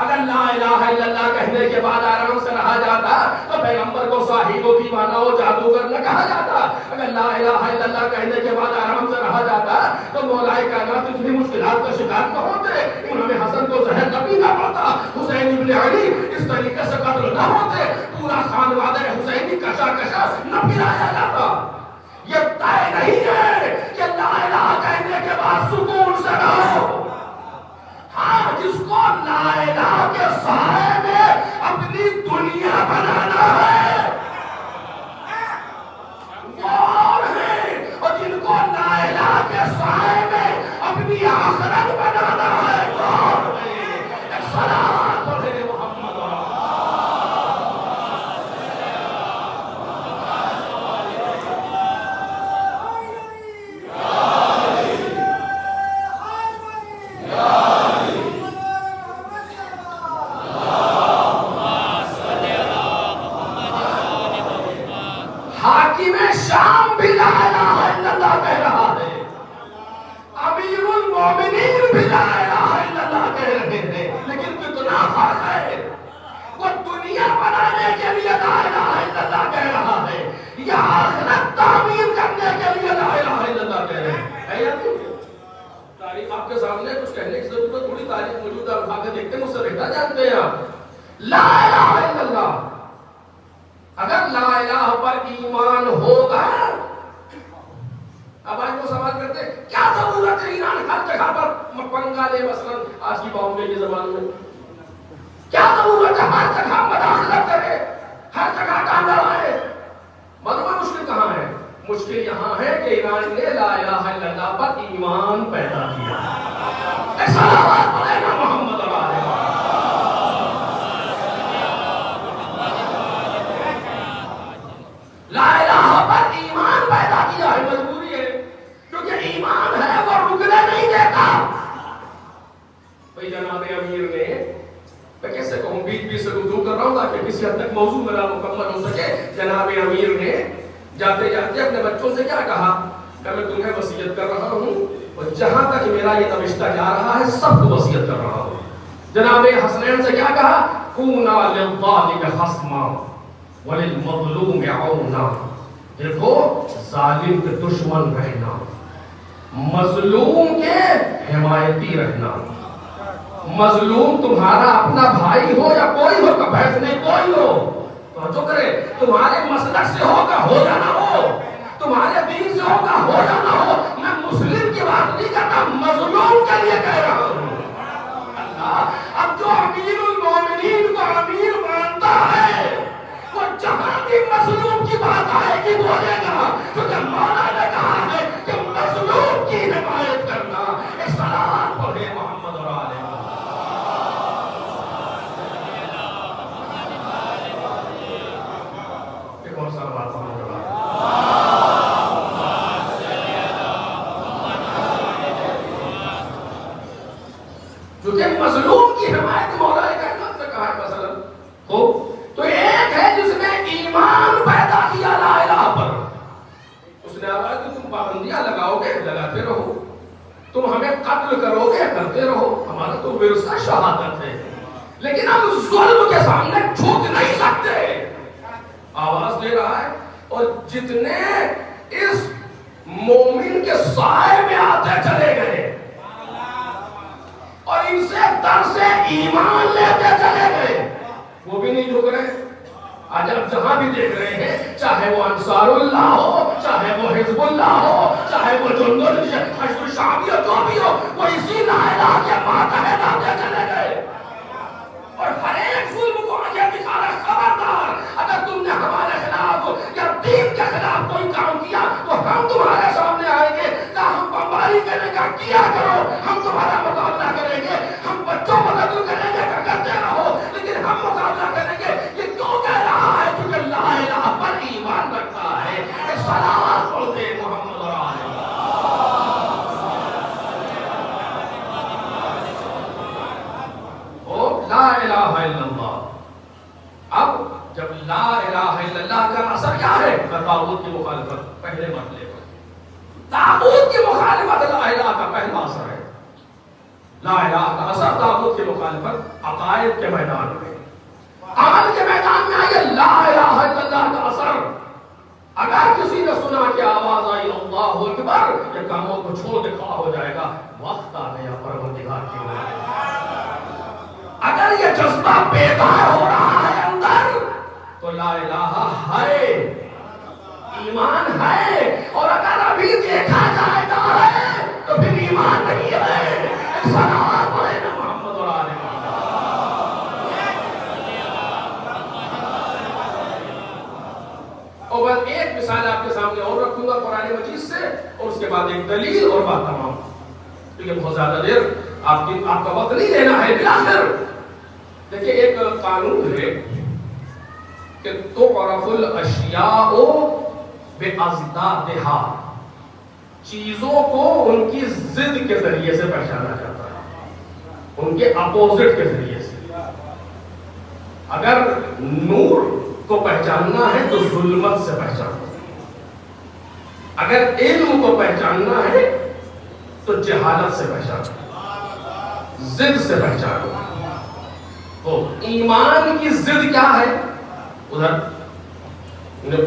اگر لا الہ الا اللہ کہنے کے بعد آرام سے رہا جاتا تو پیغمبر کو صاحب و دیوانہ و جادوگر نہ کہا جاتا. اگر لا الہ الا اللہ کہنے کے بعد آرام سے رہا جاتا تو مولائے کائنات اتنی مشکلات کا شکار نہ ہوتے. امام حسن کو زہر نہ پینا پڑتا. حسین ابن علی اس طریقے سے قتل نہ ہوتے. پورا خانوادہ حسینی کشا نہ پلایا جاتا. یہ طے نہیں ہے کہ لا الہ کہنے کے بعد سکون سے رہو. ہاں، جس کو لا الہ کے سائے میں اپنی دنیا بنانا ہے وہ اور ہیں، اور جن کو لا الہ کے سائے میں اپنی آخرت بنانا ہے وہ اور ہیں. صلوات علی محمد. حاکم شام بھی لا الہ الا اللہ کہہ رہا ہے. امیر المومنین بھی لا الہ الا اللہ کہہ رہے ہیں. لیکن کتنا فرق ہے. وہ دنیا بنانے کے لیے لا الہ الا اللہ کہہ رہا ہے یا آخرت تعمیر کرنے کے لیے لا الہ الا اللہ کہہ رہے ہیں. تاریخ آپ کے سامنے کچھ کہنے کی ضرورت تھوڑی. تاریخ موجود ہے، اٹھا کے دیکھتے ہیں، مجھ سے بہتر جانتے ہیں آپ. لا الہ الا اللہ، اگر لا الہ پر ایمان ہوگا. اب آج وہ سوال کرتے ہیں کیا ضرورت ہے ایران ہر جگہ پر پنگا لے. مثلا آج کی بامبے کی زبان میں کیا ضرورت ہے ہر جگہ مداخلت کرے، ہر جگہ ڈالا ہے. معلوم مشکل کہاں ہے؟ مشکل یہاں ہے کہ ایران نے لا الہ الا اللہ پر ایمان پیدا کیا. صلوات علی محمد و آلہ. لا الہ پر ایمان پیدا کیا ہے. مجبوری ہے کیونکہ ایمان ہے وہ رکنے نہیں دیتا. بھئی جناب امیر نے، میں کیسے کہوں، بیچ سے رجوع کر رہا ہوں تاکہ کسی حد تک موضوع میرا مکمل ہو سکے. جناب امیر نے جاتے جاتے اپنے بچوں سے کیا کہا کہ میں تمہیں وصیت کر رہا ہوں اور جہاں تک میرا یہ نوشتہ جا رہا ہے سب کو وصیت کر رہا ہوں. جناب حسنین سے کیا کہا؟ کونا للظالم خصما وَلِلْمَظْلُومِ عَوْنًا. دیکھو، ظالم کے دشمن رہنا، مظلوم کے حمایتی رہنا. مظلوم تمہارا اپنا بھائی ہو یا کوئی ہو، کا بحث نہیں کوئی ہو، تو جو کرے تمہارے مسلک سے ہوگا ہو یا نہ ہو، تمہارے دین سے ہوگا ہو یا نہ ہو. میں مسلم کی بات نہیں کرتا، مظلوم کے لیے کہہ رہا ہوں. اب جو امیر المومنین کو امیر مانتا ہے وہ جہاں بھی مظلوم کی بات آئے گی بولے گا، کیونکہ مولا نے کہا ہے کہ مظلوم کی حمایت کرنا. ایک صلوات پڑھے محمد اور آلہ. ایک اور صلوات محمد اور آلہ. کیونکہ مظلوم کی حمایت مولا کائنات نے کہا ہے. مثلا تو ایک ہے جس نے ایمان پیدا کیا لا الہ پر. اس نے آواز کہ تم پابندیاں لگاؤ گے، لگاتے رہو. تم ہمیں قتل کرو گے، کرتے رہو. ہمارا تو ورثہ شہادت ہے، لیکن ہم ظلم کے سامنے جھک نہیں سکتے. آواز دے رہا ہے. اور جتنے اس مومن کے سائے میں آتے چلے گئے اور ان سے درس ایمان لیتے چلے گئے، وہ بھی نہیں جھک رہے. آج آپ جہاں بھی دیکھ رہے ہیں، چاہے وہ انصار اللہ ہو، چاہے وہ حزب اللہ ہو، چاہے وہ جند حشد الشعبی ہو، جو بھی ہو، وہ اسی لا الہ کے ماتحت آتے چلے گئے. اور ہر ایک ظلم کو آگے دکھا رہا ہے. خبردار، اگر تم نے ہمارے خلاف یا دین کے خلاف کوئی کام کیا تو ہم تمہارے سامنے آئیں گے. ہم بمباری کرنے کا کیا کرو، ہم تمہارا مقابلہ کریں گے. ہم بچوں کو قتل کریں گے، کرتے رہو، لیکن ہم مقابلہ کریں گے. جب لا الہ الا اللہ کا اثر کیا ہے؟ طاغوت کی مخالفت پہلے مرحلے پر، طاغوت کی مخالفت لا الہ کا پہلا اثر ہے۔ لا الہ کا اثر طاغوت کی مخالفت عقائد کے میدان میں، عمل کے میدان میں آئیے لا الہ الا اللہ کا اثر۔ اگر کسی نے سنا کہ آواز آئی اللہ اکبر، یہ کاموں کو چھوڑ کے کھڑا ہو جائے گا، وقت آ گیا پروردگار کی بات۔ اگر یہ جذبہ بیدار ہو رہا ہے اندر تو لا الہ ہے، ایمان ہے، اور اگر ابھی دیکھا جائے گا ہے تو پھر ایمان نہیں ہے۔ صلوات علیہ محمد اور آل محمد۔ اور بس ایک مثال آپ کے سامنے اور رکھوں گا قرآن مجید سے، اور اس کے بعد ایک دلیل اور بات تمام، کیونکہ بہت زیادہ دیر آپ کا وقت نہیں لینا ہے۔ بلاخر دیکھیں ایک قانون ہے کہ تعرف الاشیاء بأضدادها، چیزوں کو ان کی ضد کے ذریعے سے پہچانا جاتا ہے، ان کے اپوزٹ کے ذریعے سے۔ اگر نور کو پہچاننا ہے تو ظلمت سے پہچاننا، اگر علم کو پہچاننا ہے تو جہالت سے پہچاننا، ضد سے پہچاننا۔ تو ایمان کی ضد کیا ہے؟ ادھر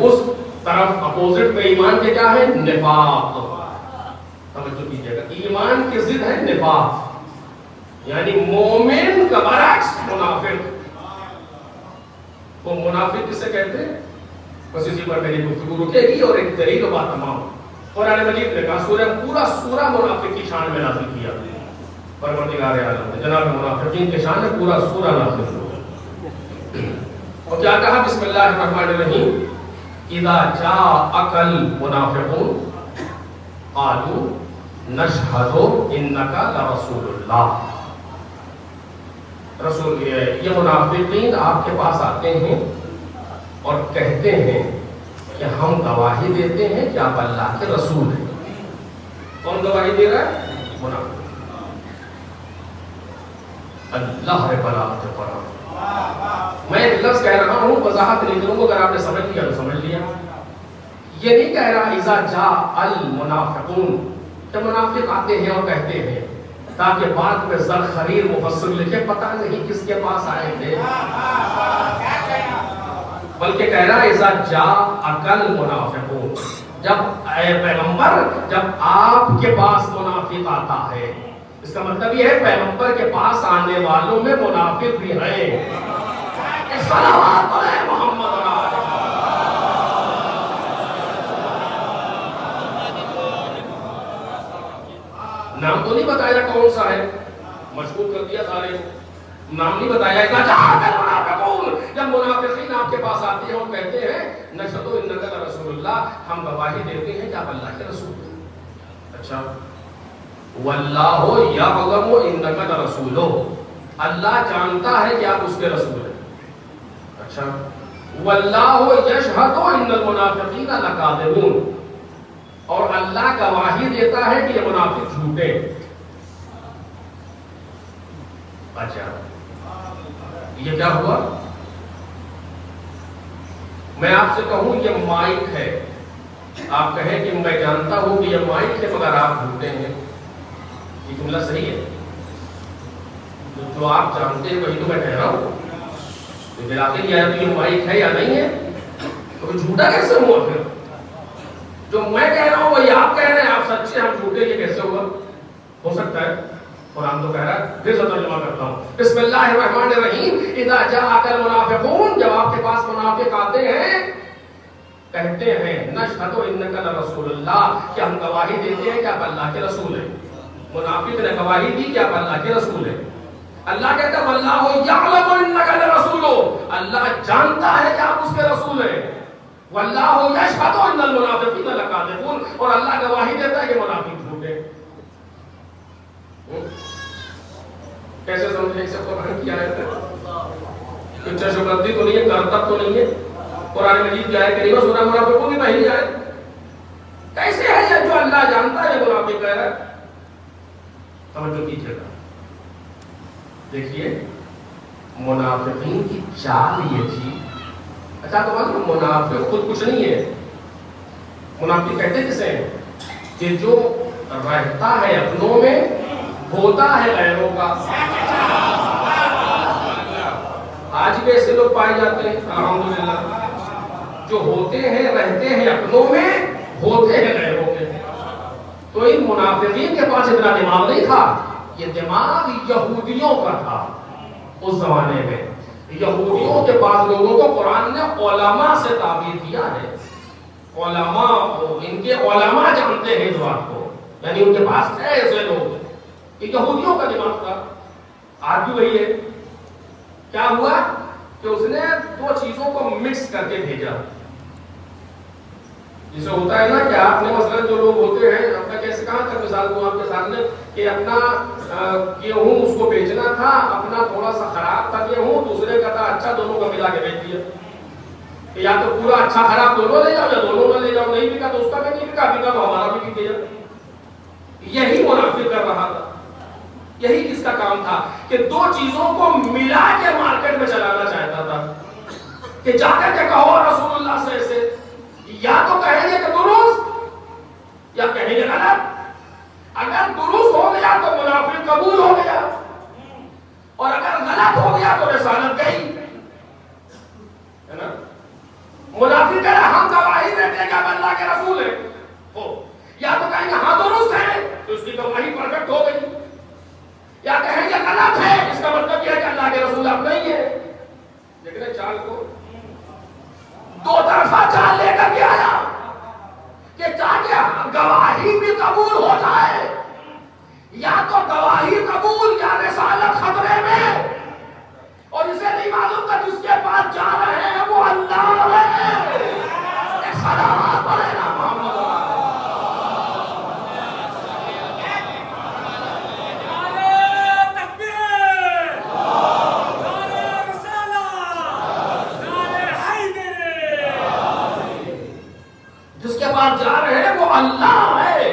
اس طرف اپوزٹ میں ایمان کے کیا ہے؟ نفاق۔ توجہ کیجیے گا، ایمان کی ضد ہے نفاق، یعنی مومن کا برعکس منافق۔ وہ منافق کسے کہتے ہیں؟ بس اسی پر میری گفتگو رکے گی اور ایک دلیل و بات تمام۔ قرآن مجید نے کہا پورا سورہ منافق کی شان میں نازل کیا، پروردگار عالم نے جناب منافقین کی شان میں پورا سورہ نازل کیا۔ اور کیا کہا؟ بسم اللہ الرحمن الرحیم، اذا جاءک المنافقون قالوا نشہد انک لرسول اللہ۔ رسول یہ منافقین آپ کے پاس آتے ہیں اور کہتے ہیں کہ ہم گواہی دیتے ہیں کہ آپ اللہ کے رسول ہیں۔ کون گواہی دے رہا ہے؟ منافق۔ اللہ بلاغت فرا، میں ایک لفظ کہہ رہا ہوں، وضاحت نہیں کروں گا، اگر آپ نے سمجھ لیا تو سمجھ لیا۔ یہ نہیں کہہ رہا اذا جاء المنافقون کہ منافق آتے ہیں اور کہتے ہیں، تاکہ بعد میں زرخریر مفسر لکھے پتہ نہیں کس کے پاس آئے تھے، بلکہ کہہ رہا اذا جاءک المنافقون، جب اے پیغمبر، جب آپ کے پاس منافق آتا ہے، اس کا مطلب یہ ہے پیغمبر کے پاس آنے والوں میں منافق بھی ہیں۔ صلوات علیہ محمد اور آل محمد۔ نام تو نہیں بتایا کون سا ہے، مشکوک کر دیا سارے، نام نہیں بتایا۔ جب منافقین آپ کے پاس آتے ہیں اور کہتے ہیں نشہد انک لرسول اللہ، ہم گواہی دیتے ہیں کہ آپ اللہ کے رسول ہیں۔ اچھا، واللہ یعلم انک لرسولہ، اللہ جانتا ہے کہ آپ اس کے رسول ہیں۔ اچھا، واللہ یشہد ان المنافقین لکاذبون، اور اللہ گواہی دیتا ہے کہ یہ منافق جھوٹے۔ اچھا، یہ کیا ہوا؟ میں آپ سے کہوں یہ مائک ہے، آپ کہیں کہ میں جانتا ہوں کہ یہ مائک ہے مگر آپ جھوٹے ہیں، یہ جملہ صحیح ہے؟ جو آپ جانتے ہیں وہی تو میں کہہ رہا ہوں، تو بلاخر یہ ہے کہ یہ مائک ہے یا نہیں ہے، تو جھوٹا کیسے ہوا؟ پھر جو میں کہہ رہا ہوں وہی آپ کہہ رہے ہیں، آپ سچے ہم جھوٹے، یہ کیسے ہوا؟ ہو سکتا ہے قرآن تو کہہ رہا ہے، پھر سے ترجمہ کرتا ہوں، بسم اللہ الرحمن الرحیم، اذا جاءک المنافقون، جب آپ کے پاس منافق آتے ہیں کہتے ہیں نشہد انک لرسول اللہ، کہ ہم گواہی دیتے ہیں کہ آپ اللہ کے رسول ہیں۔ منافق نے گواہی دی کہ آپ اللہ کے رسول ہیں۔ اللہ کہتا ہے واللہ یعلم انک لرسولہ، اللہ جانتا ہے کہ آپ اس کے رسول ہیں۔ واللہ یشہد ان المنافقین لکاذبون، اور اللہ گواہی دیتا ہے کہ منافق جھوٹے۔ کیسے سمجھیں اس کو بیان کیا ہے؟ کچھ چشمبندی تو نہیں ہے، کرتب تو نہیں ہے، قرآن مجید کی آیت کریمہ سورہ منافقون کی پہلی آیت۔ کیسے ہے یہ جو اللہ جانتا ہے یہ منافق کہہ رہا ہے؟ توجہ کیجیے گا، دیکھیے منافقین کی چال یہ تھی اچھا تو معلوم منافق خود کچھ نہیں ہے. منافق کہتے کسے ہیں کہ جو رہتا ہے اپنوں میں ہوتا ہے غیروں کا. آج بھی ایسے لوگ پائے جاتے ہیں الحمدللہ جو ہوتے ہیں رہتے ہیں اپنوں میں ہوتے ہیں غیروں کے. تو ان منافقین کے پاس اتنا دماغ نہیں تھا. یہ دماغ یہودیوں کا تھا اس زمانے میں. یہودیوں کے بعض لوگوں کو قرآن نے علماء سے تعبیر کیا ہے. علماء ان کے علماء جانتے ہیں اس بات کو, یعنی ان کے پاس ہے ایسے لوگ. یہ یہودیوں کا دماغ تھا. آج بھی وہی ہے. کیا ہوا کہ اس نے دو چیزوں کو مکس کر کے بھیجا. جسے ہوتا ہے نا کہ آپ نے مثلا جو لوگ ہوتے ہیں, اپنا کیسے کہاں تک مثال دوں آپ کے سامنے کہ اپنا گیہوں اس کو بیچنا تھا, اپنا تھوڑا سا خراب تھا گیہوں, دوسرے کا تھا اچھا, دونوں کا ملا کے بیچ دیا. یا تو پورا اچھا خراب دونوں لے جاؤ یا دونوں نہ لے جاؤ. نہیں بکا تو اس کا بھی نہیں بکا, بکا تو ہمارا بھی بک گیا. یہی منافق کر رہا تھا. یہی کس کا کام تھا کہ دو چیزوں کو ملا کے مارکیٹ میں چلانا چاہتا تھا کہ جا کر کے کہو رسول اللہ سے ایسے, یا تو کہیں گے کہ درست یا کہیں گے غلط. اگر درست ہو گیا تو منافق قبول ہو گیا, اور اگر غلط ہو گیا تو رسالت گئی. ہے نا؟ منافق کہہ رہا ہم گواہی دیتے ہیں کہ اب اللہ کے رسول ہیں, یا تو کہیں گے ہاں درست ہے تو اس کی گواہی پرفیکٹ ہو گئی, یا کہیں گے غلط ہے اس کا مطلب یہ ہے کہ اللہ کے رسول اب نہیں ہے. لیکن چال کو دو طرفہ چال لے کر کے آیا کہ تاکہ گواہی بھی قبول ہو جائے, یا تو گواہی قبول یا رسالت خطرے میں. اور اسے نہیں معلوم کہ جس کے پاس جا رہے ہیں وہ اللہ ہے. صلوات پڑھے نا محمد. جا رہے ہیں وہ اللہ ہے.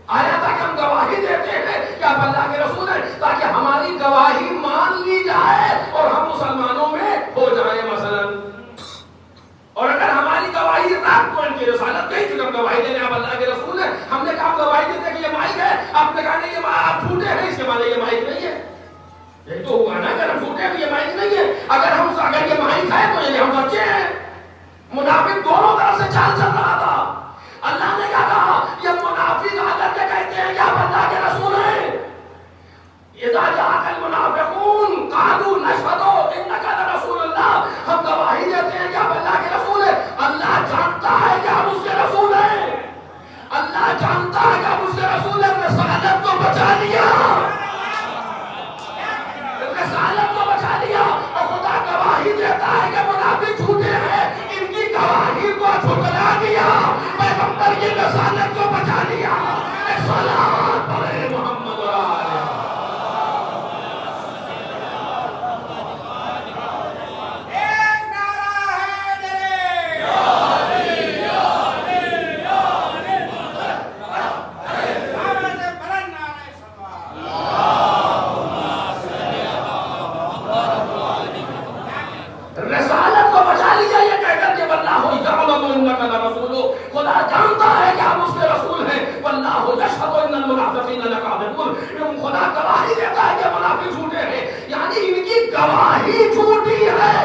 آیا تھا کہ ہم گواہی دیتے ہیں کہ آپ اللہ کے رسول ہیں تاکہ ہماری گواہی مان لی جائے اور ہم مسلمانوں میں ہو جائیں مثلا. اور اگر ہماری گواہی رات کو ان کی رسالت نہیں تھی, ہم گواہی دے رہے ہیں آپ اللہ کے رسول ہیں, ہم نے کہا گواہی دیتے کہ یہ مائک ہے, آپ نے کہا نہیں یہ آپ جھوٹے ہیں, اس کے معنی یہ مائک نہیں ہے. یہ تو ہوا نا, اگر ہم جھوٹے ہیں تو یہ مائک نہیں ہے, اگر یہ مائک ہے تو یہ ہم سچے ہیں. منافق دونوں طرف سے چال چل رہا تھا. اللہ نے کیا کہا, یہ منافق آ کر کے کہتے ہیں کہ آپ اللہ کے رسول ہیں. اذا جاءك المنافقون قالوا نشهد انك لرسول الله, ہم گواہی دیتے ہیں کہ آپ اللہ کے رسول ہیں. اللہ جانتا ہے کہ آپ اس کے رسول ہیں. اللہ جانتا ہے کہ آپ اس کے رسول ہیں. رسالت کو بچا لیا, رسالت کو بچا لیا. اور خدا گواہی دیتا ہے کہ منافق جھوٹے ہیں, ان کی گواہی کو جھٹلا دیا, پیغمبر کی رسالت کو بچا لیا. صلوات پڑھے محمد و آلہ. ایک نعرہ ہے میرے یا علی یا علی یا علی. آواز بلند نعرہ صلوات. رسالت کو بچا لیا یہ کہہ کر کہ واللہ یعلم انک لرسول, خدا جانتا ہے کہ آپ اس کے رسول ہیں. واللہ یشہد ان المنافقین لکاذبون, خدا گواہی دیتا ہے کہ منافق جھوٹے ہیں. یعنی ان کی گواہی جھوٹی ہے,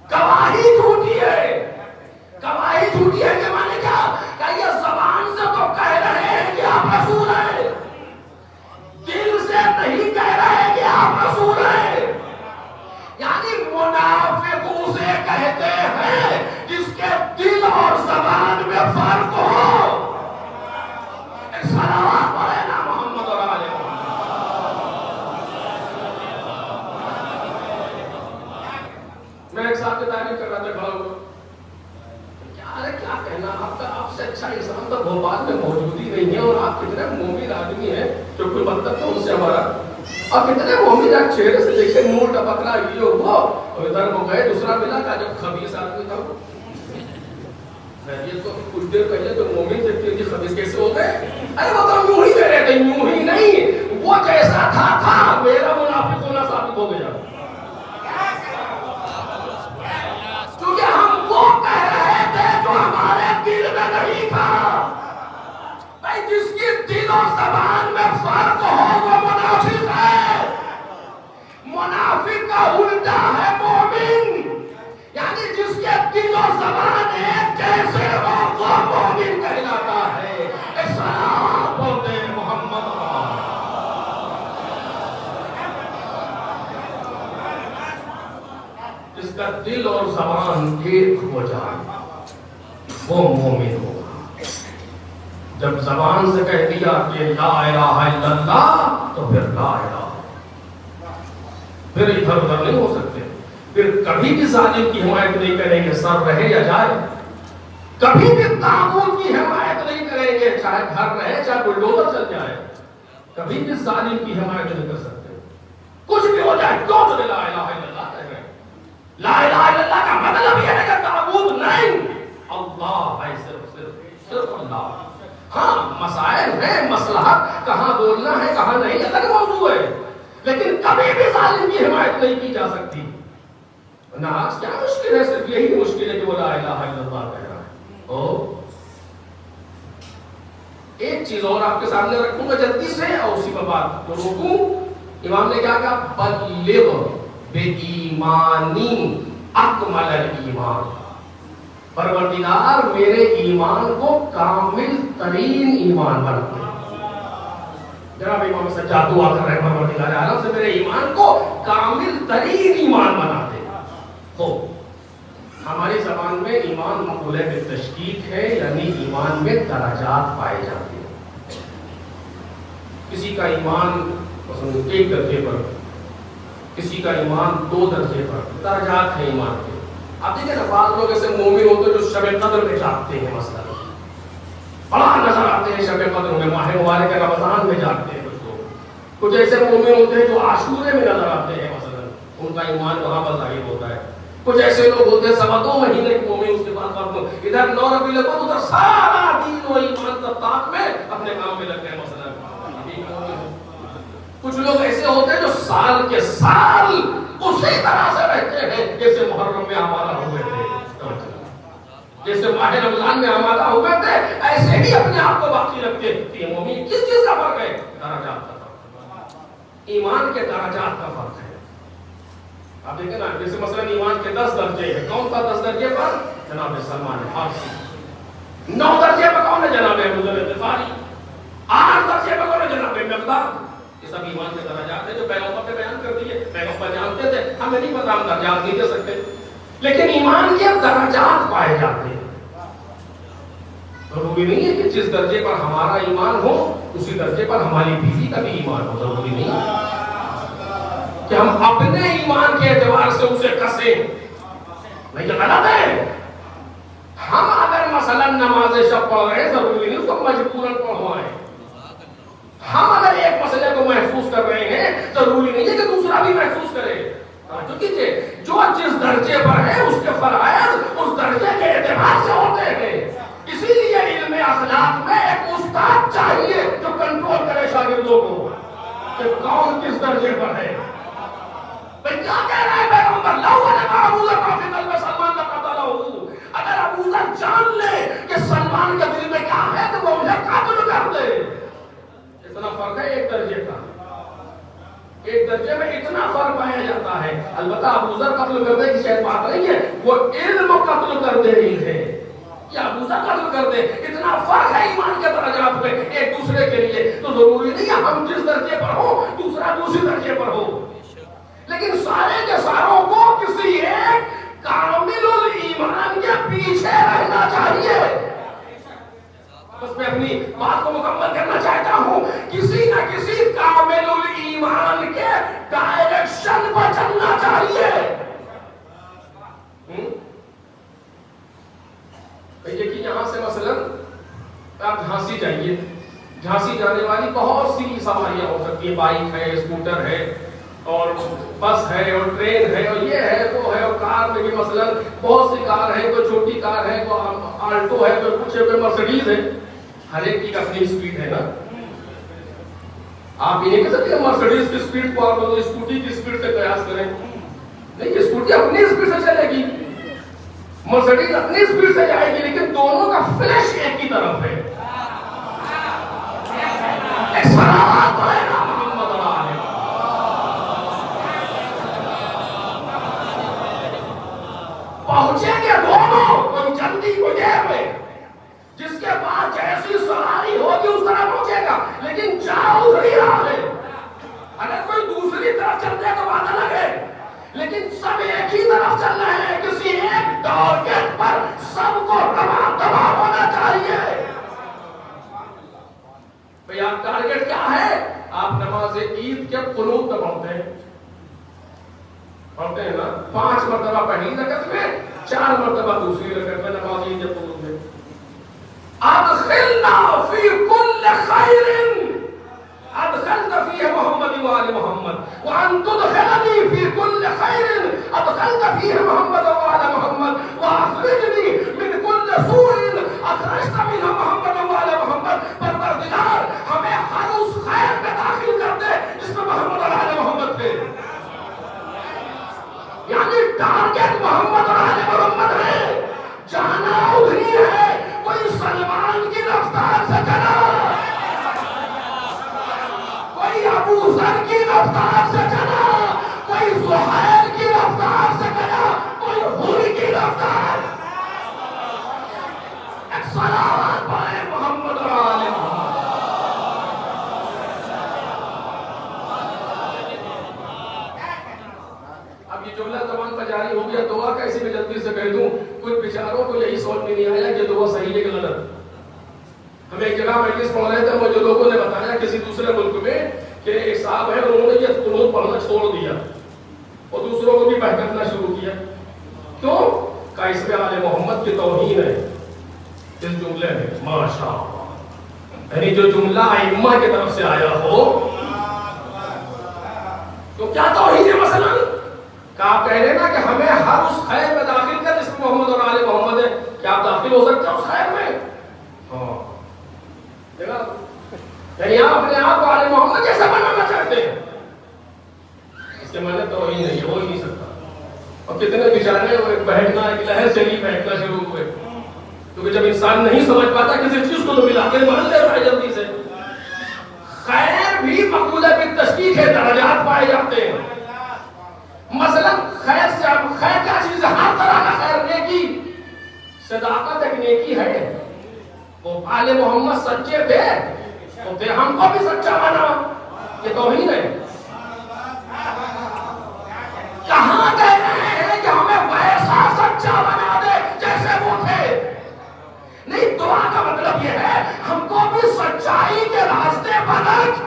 گواہی جھوٹی ہے. گواہی جھوٹی ہے کہ معنی کیا, کہ یہ زبان سے تو کہہ رہے ہیں کہ آپ رسول ہیں, دل سے نہیں کہہ رہے کہ آپ رسول ہیں. یعنی منافق اسے کہتے ہیں جس کے دل اور زبان میں فرق ہو. صلوات پڑھے نا محمد اور آلہ محمد. میں ایک صاحب کی تعریف کر رہا تھا, کھڑا ہوا, کیا کہنا آپ کا, آپ سے اچھا انسان تو بھوپال میں موجود ہی نہیں ہے, اور آپ کتنے مومن آدمی ہیں, جو کوئی مطلب تھا ان سے ہمارا. اب اتنے مومن آپ چہرے سے دیکھے, منہ ٹپکنا یہ ہوا, اور ادھر کو گئے, دوسرا ملا کا جب خبیث آدمی تھا. یہ تو کچھ دیر پہلے تو مومن تھے, کہ یہ خبیث کیسے ہو گئے؟ ارے وہ تو یوں ہی دے رہے تھے, یوں ہی نہیں, وہ جیسا تھا میرا منافق ہونا ثابت ہو گیا. جس کا دل اور زبان ایک ہو جائے وہ مومن ہوگا. جب زبان سے کہہ دیا کہ لا الہ الا اللہ تو پھر لا الہ، پھر ادھر ادھر نہیں ہو سکتے. پھر کبھی بھی ظالم کی حمایت نہیں کریں گے سر رہے یا جائے. کبھی بھی طاغوت کی حمایت نہیں کریں گے چاہے گھر رہے چاہے بلڈوزر چل جائے. کبھی بھی ظالم کی حمایت نہیں کر سکتے. کچھ بھی ہو جائے کیوں تو لا الہ الا اللہ کہہ رہے ہیں. لا الہ الا اللہ کا مطلب یہ ہے کہ طاغوت نہیں، اللہ ہے، صرف اللہ. ہاں مسائل ہیں، مصلحت کہاں بولنا ہے کہاں نہیں الگ موضوع ہے، لیکن کبھی بھی ظالم کی حمایت نہیں کی جا سکتی. نہ آج کیا مشکل ہے، صرف یہی مشکل ہے کہ وہ لا الہ الا اللہ کہہ رہا ہے. ایک چیز اور آپ کے سامنے رکھوں گا جلدی سے اور اسی پر بات کو روکوں. امام نے کیا کہا؟ بلغ بِإِیمَانِی اکمل الایمان. پروردگار میرے ایمان کو کامل ترین ایمان بنا دے. جناب امام سجاد دعا کر رہے ہیں پروردگار عالم سے میرے ایمان کو کامل ترین ایمان بنا دے. تو ہماری زبان میں ایمان مقولہ بالتشکیک ہے، یعنی ایمان میں درجات پائے جاتے ہیں. کسی کا ایمان مثلا 1 درجے پر، کسی کا ایمان 2 درجے پر، درجات ہیں ایمان کے. آپ دیکھیں نا بعض لوگ ایسے مومن ہوتے ہیں جو شب قدر میں جاگتے ہیں، مثلا بڑا نظر آتے ہیں شب قدر میں، ماہ مبارک رمضان میں جاگتے ہیں. کچھ ایسے مومن ہوتے ہیں جو عاشورے میں نظر آتے ہیں، مثلا ان کا ایمان وہاں پر ظاہر ہوتا ہے. کچھ ایسے لوگ ہوتے ہیں 2.25 مہینے کے مومن، اس کے بعد ادھر 9 ربیع الاول ادھر سارا دین و ایمان طاق میں اپنے کام میں لگ گئے. مثلا کچھ لوگ ایسے ہوتے ہیں جو سال کے سال اسی طرح سے رہتے ہیں جیسے محرم میں آمادہ ہوئے تھے، جیسے ماہ رمضان میں آمادہ ہوئے تھے ایسے ہی اپنے آپ کو باقی رکھتے. یہ مومن کس چیز کا فرق ہے؟ درجات کا فرق، ایمان کے درجات کا فرق ہے. آپ دیکھیں نا جیسے مثلا ایمان کے 10 درجے ہیں. کون سا 10 درجے پر؟ جناب سلمان فارسی. 9 درجے پر کون ہے؟ جناب ابو ذر غفاری. 8 درجے پر کون ہے؟ جناب مقداد. یہ سب ایمان کے درجات ہیں جو پیغمبر نے بیان کر دیے. پیغمبر جانتے تھے، ہمیں نہیں پتا، ہم درجات نہیں دے سکتے، لیکن ایمان کے درجات پائے جاتے ہیں. ضروری نہیں ہے کہ جس درجے پر ہمارا ایمان ہو اسی درجے پر ہماری بیوی کا بھی ایمان ہو. ضروری نہیں ہے کہ ہم اپنے ایمان کے اعتبار سے اسے کسیں. نہیں، یہ غلط ہے. ہم اگر مثلا نماز شب پڑھ رہے ہیں ضروری نہیں اس کو مجبوراً پڑھوائیں. ہم اگر ایک مسئلے کو محفوظ کر رہے ہیں ضروری نہیں ہے کہ دوسرا بھی محفوظ کرے. توجہ کیجئے، جو جس درجے پر ہے اس کے فرائض اس درجے کے اعتبار سے ہوتے ہیں. اسی لیے علم اخلاق میں ایک استاد چاہیے جو کنٹرول کرے شاگردوں کو کہ کون کس درجے پر ہے. کیا کہہ رہا ہے پیغمبر؟ لو علم ابو ذر ما فی قلب سلمان لقتلہ. اگر ابو ذر جان لے کہ سلمان کے دل میں کیا ہے تو وہ مجھے قتل کر دے. اتنا فرق ہے ایک درجے کا. ایک درجے میں اتنا فرق پایا جاتا ہے. البتہ ابو ذر قتل کرنے کی شاید بات نہیں ہے، وہ علم قتل کر دے رہی ہے یا ابو ذر قتل کر دے. اتنا فرق ہے ایمان کے درجات میں ایک دوسرے کے لیے. تو ضروری نہیں ہے ہم جس درجے پر ہو دوسرا دوسری درجے پر ہو، لیکن سارے کے ساروں کو کسی ایک کامل الایمان کے پیچھے رہنا چاہیے. بس میں اپنی بات کو مکمل کرنا چاہتا ہوں، کسی نہ کسی کامل الایمان کے ڈائریکشن پر چلنا چاہیے. دیکھیے یہاں سے مثلا آپ جھانسی جائیے، جھانسی جانے والی بہت سی سواریاں ہو سکتی ہیں. بائک ہے، اسکوٹر ہے، اور بس ہے، اور ٹرین ہے، اور یہ ہے وہ ہے، اور کار میں بھی مثلا بہت سی کار ہے. کوئی چھوٹی کار ہے، کوئی آلٹو ہے، کوئی کچھ ہے، کوئی مرسڈیز ہے. ہر ایک کی اپنی اسپیڈ ہے نا. آپ یہ نہیں کہہ سکتے مرسڈیز کی اسپیڈ کو آپ اسکوٹی کی اسپیڈ سے قیاس کریں. نہیں، اسکوٹی اپنی اسپیڈ سے چلے گی، مرسڈیز اپنی اسپیڈ سے جائے گی، لیکن دونوں کا فلیش ایک ہی طرف ہے. پہنچیں گے دونوں، کوئی جلدی کوئی دیر میں. جس کے پاس جیسی سواری ہوگی اس طرح پہنچے گا، لیکن جا ادھر رہا ہے. اگر کوئی دوسری طرف چل جائے تو بات الگ ہے، لیکن سب ایک ہی طرف چل رہے ہیں, کسی ایک ٹارگٹ پر سب کو تباہ ہونا چاہیے. بھئی آپ ٹارگٹ کیا ہے؟ آپ نماز عید کے قنوت میں پڑھتے ہیں نا, 5 مرتبہ پہلی رکعت میں, 4 مرتبہ دوسری رکعت میں نماز عید کے قنوت میں. ادخلنا فی کل خیر ادخلت فیہ محمد وآل محمد وان تدخلنی فی کل خیر ادخلت فیہ محمد وآل محمد واخرجنی من کل سوء اخرجت منہ محمد وآل محمد. پروردگار ہمیں ہر اس خیر میں داخل کر دے جس میں محمد وآل محمد تھے. یعنی ٹارگٹ محمد وآل محمد ہے, جانا ادھری ہے. کوئی سلمان کی رفتار سے چلا, کوئی ابو ذر کی رفتار سے چلا, کوئی زہیر کی رفتار سے گیا, کوئی حور کی رفتار. ایک صلوات پڑھے محمد اور آل محمد. اب یہ جملہ زبان پر جاری ہو گیا, دعا کیسے میں جلدی سے کہہ دوں. کچھ بیچاروں کو یہی سوچ میں نہیں آیا کہ دعا صحیح ہے کہ غلط. ہمیں ایک جگہ مجلس پڑھ رہے تھے, مجھے لوگوں نے بتایا کسی دوسرے ملک میں کہ ایک صاحب ہے, انہوں نے یہ قنوت پڑھنا چھوڑ دیا اور دوسروں کو بھی بہکانا شروع کیا. کیوں؟ کہ اس میں آل محمد کی توہین ہے اس جملے میں. ماشاء اللہ, یعنی جو جملہ ائمہ کی طرف سے آیا ہو تو کیا توہین ہے. مثلا کہ آپ کہہ رہے ہیں نا کہ ہمیں ہر اس خیر میں داخل کر جس میں محمد اور آل محمد ہے. کیا آپ داخل ہو سکتے ہیں اس خیر میں؟ ہاں, یعنی آپ اپنے آپ کو آل محمد جیسا بنانا چاہتے ہیں. اس کے معنی توہین نہیں, ہو ہی نہیں سکتا. اور کتنے بیچارے بہکنا, ایک لہر چلی بہکنا شروع ہوئے, کیونکہ جب انسان نہیں سمجھ پاتا کسی چیز کو تو ملا کے مان لیتا ہے جلدی سے. خیر بھی مقبول بالتشکیک ہے, درجات پائے جاتے ہیں. مثلا خیر سے خیر کیا چیز ہے؟ ہر طرح کا خیر. نیکی, صداقت ایک نیکی ہے. وہ آل محمد سچے تھے تو پھر ہم کو بھی سچا بنا, یہ توہین ہے. کہاں کہہ رہے ہیں کہ ہمیں ویسا سچا بنا دے جیسے وہ تھے؟ نہیں, دعا کا مطلب یہ ہے ہم کو بھی سچائی کے راستے پر رکھ.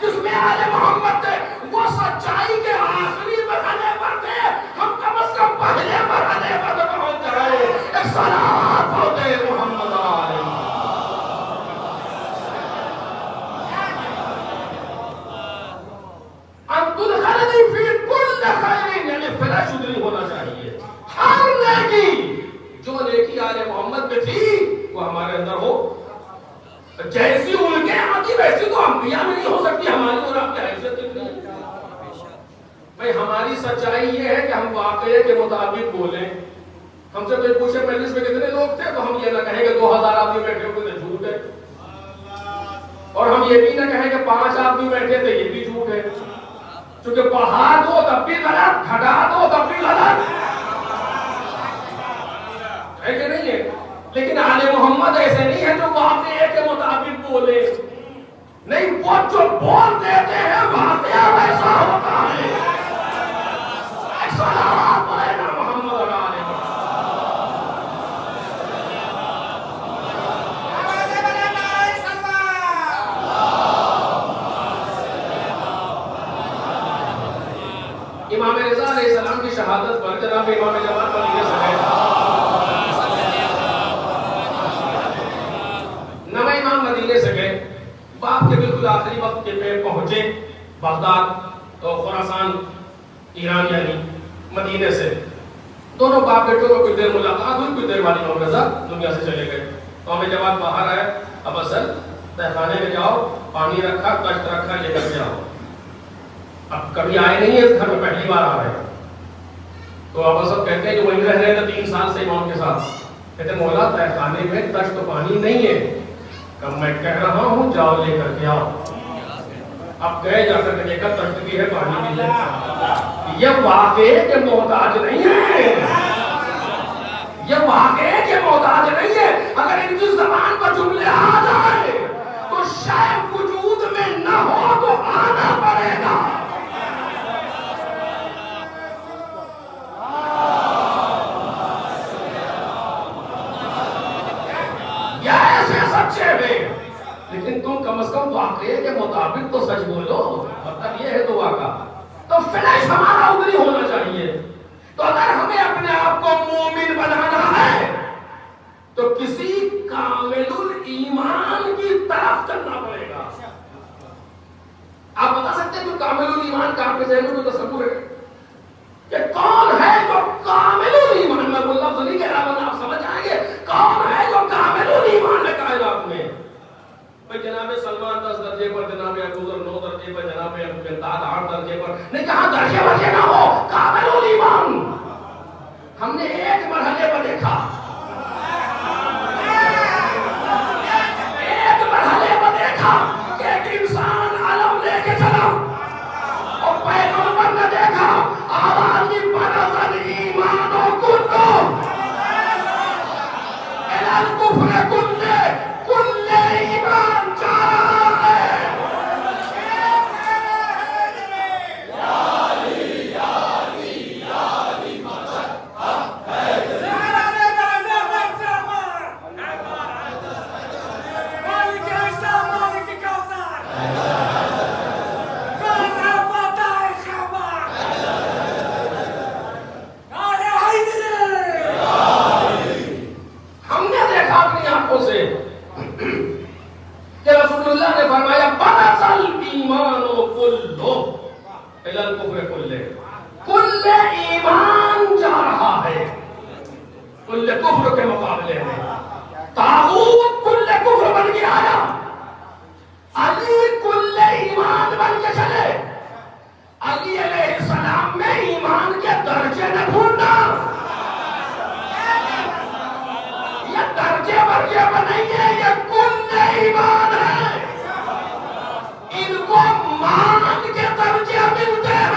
جس میں آل محمد تھے وہ سچائی کے آخری مرحلے پر تھے, ہم کم از کم پہلے مرحلے پر پہنچ جائے. ایک صلوات ہوتے محمد آل محمد. ان تدخلنی فی کل خیر, یعنی فلا شدری ہونا چاہیے. ہر نیکی, جو نیکی آل محمد میں تھی وہ ہمارے اندر ہو. جیسی ان کے یہاں کی ویسی تو انبیاء میں نہیں ہو سکتی. ہماری اور آپ کی حیثیت کتنی ہے بھائی. ہماری سچائی یہ ہے کہ ہم واقعے کے مطابق بولیں. ہم سے کوئی پوچھے مجلس میں کتنے لوگ تھے تو ہم یہ نہ کہیں کہ 2000 آدمی بیٹھے ہوئے تھے, جھوٹ ہے. اور ہم یہ بھی نہ کہیں کہ 5 آدمی بیٹھے تھے, یہ بھی جھوٹ ہے. چونکہ بڑھا دو تب بھی غلط, گھٹا دو تب بھی غلط ہے کہ نہیں ہے. لیکن آل محمد ایسے نہیں ہے جو واقعے کے مطابق بولے. نہیں, وہ جو بول دیتے ہیں واقعہ ویسا ہوتا ہے. صلوات علی محمد اور آل محمد. امام رضا علیہ السلام کی شہادت پر جناب امام جماعت مدینہ سے گئے. نویں امام مدینے سے گئے, باپ کے بالکل آخری وقت کے پہ پہنچے بغداد تو خراسان ایران یعنی مدینے سے. دونوں باپ بیٹوں کو کچھ دیر ملاقات ہوئی, کچھ دیر بعد امام رضا دنیا سے چلے گئے. تو ہمیں جواب باہر آئے, اب اصل تہخانے میں جاؤ, پانی رکھا, کشت رکھا, لے کر جاؤ. اب کبھی آئے نہیں ہے اس گھر میں, پہلی بار آ رہے ہیں. تو اب سب کہتے ہیں کہ وہیں رہ رہے تھے 3 سال سے امام کے ساتھ. کہتے مولا تہخانے میں کشت پانی نہیں ہے. کہ میں کہہ رہا ہوں جاؤ لے کر کے آؤ. اب گئے, جا کر لے کر کشت بھی ہے, پانی بھی ہے. یہ واقعے کے محتاج نہیں ہے, یہ واقعے کے محتاج نہیں ہے. اگر ان کی زبان پر جملے آ جائے تو شاید وجود میں نہ ہو تو آنا پڑے گا. لیکن تم کم از کم واقعے کے مطابق تو سچ بولو. مطلب یہ ہے دعا کا. تو فلیش ہمارا ادھری ہونا چاہیے. تو اگر ہمیں اپنے آپ کو مومن بنانا ہے تو کسی کامل الایمان کی طرف چلنا پڑے گا. آپ بتا سکتے ہیں کہ کامل الایمان کا آپ کے ذہن میں کوئی تصور ہے کہ کون ہے جو کامل الایمان؟ میں وہ لفظ نہیں کہہ رہا ورنہ آپ سمجھ جائیں گے. کون ہے جو کامل الایمان ہے کائنات میں؟ بھائی جناب سلمان 10 درجے پر، جناب ابوذر 9 درجے پر، جناب مقداد 8 درجے پر. نہیں، جہاں درجے ورجے نہ ہو، کامل الایمان. ہم نے ایک مرحلے پر دیکھا، ایک مرحلے پر دیکھا کہ ایک انسان علم لے کے چلا اور پیغمبر نے دیکھا آواز کی برزل ایمان و کلو الال کفر کل ایمان جا رہا ہے. کہ رسول اللہ نے فرمایا برزل ایمان و کلو الال کفر کل ایمان جا رہا ہے کل کفر کے مقابلے میں. طاغوت کل کفر بن کے آیا، علی کل ایمان بن کے چلے. علی علیہ السلام میں ایمان کے درجے نہ ڈھونڈنا، یہ درجے ورجے پر نہیں ہے، یہ کل ایمان ہے. ان کو مان کے درجے ملتے ہیں.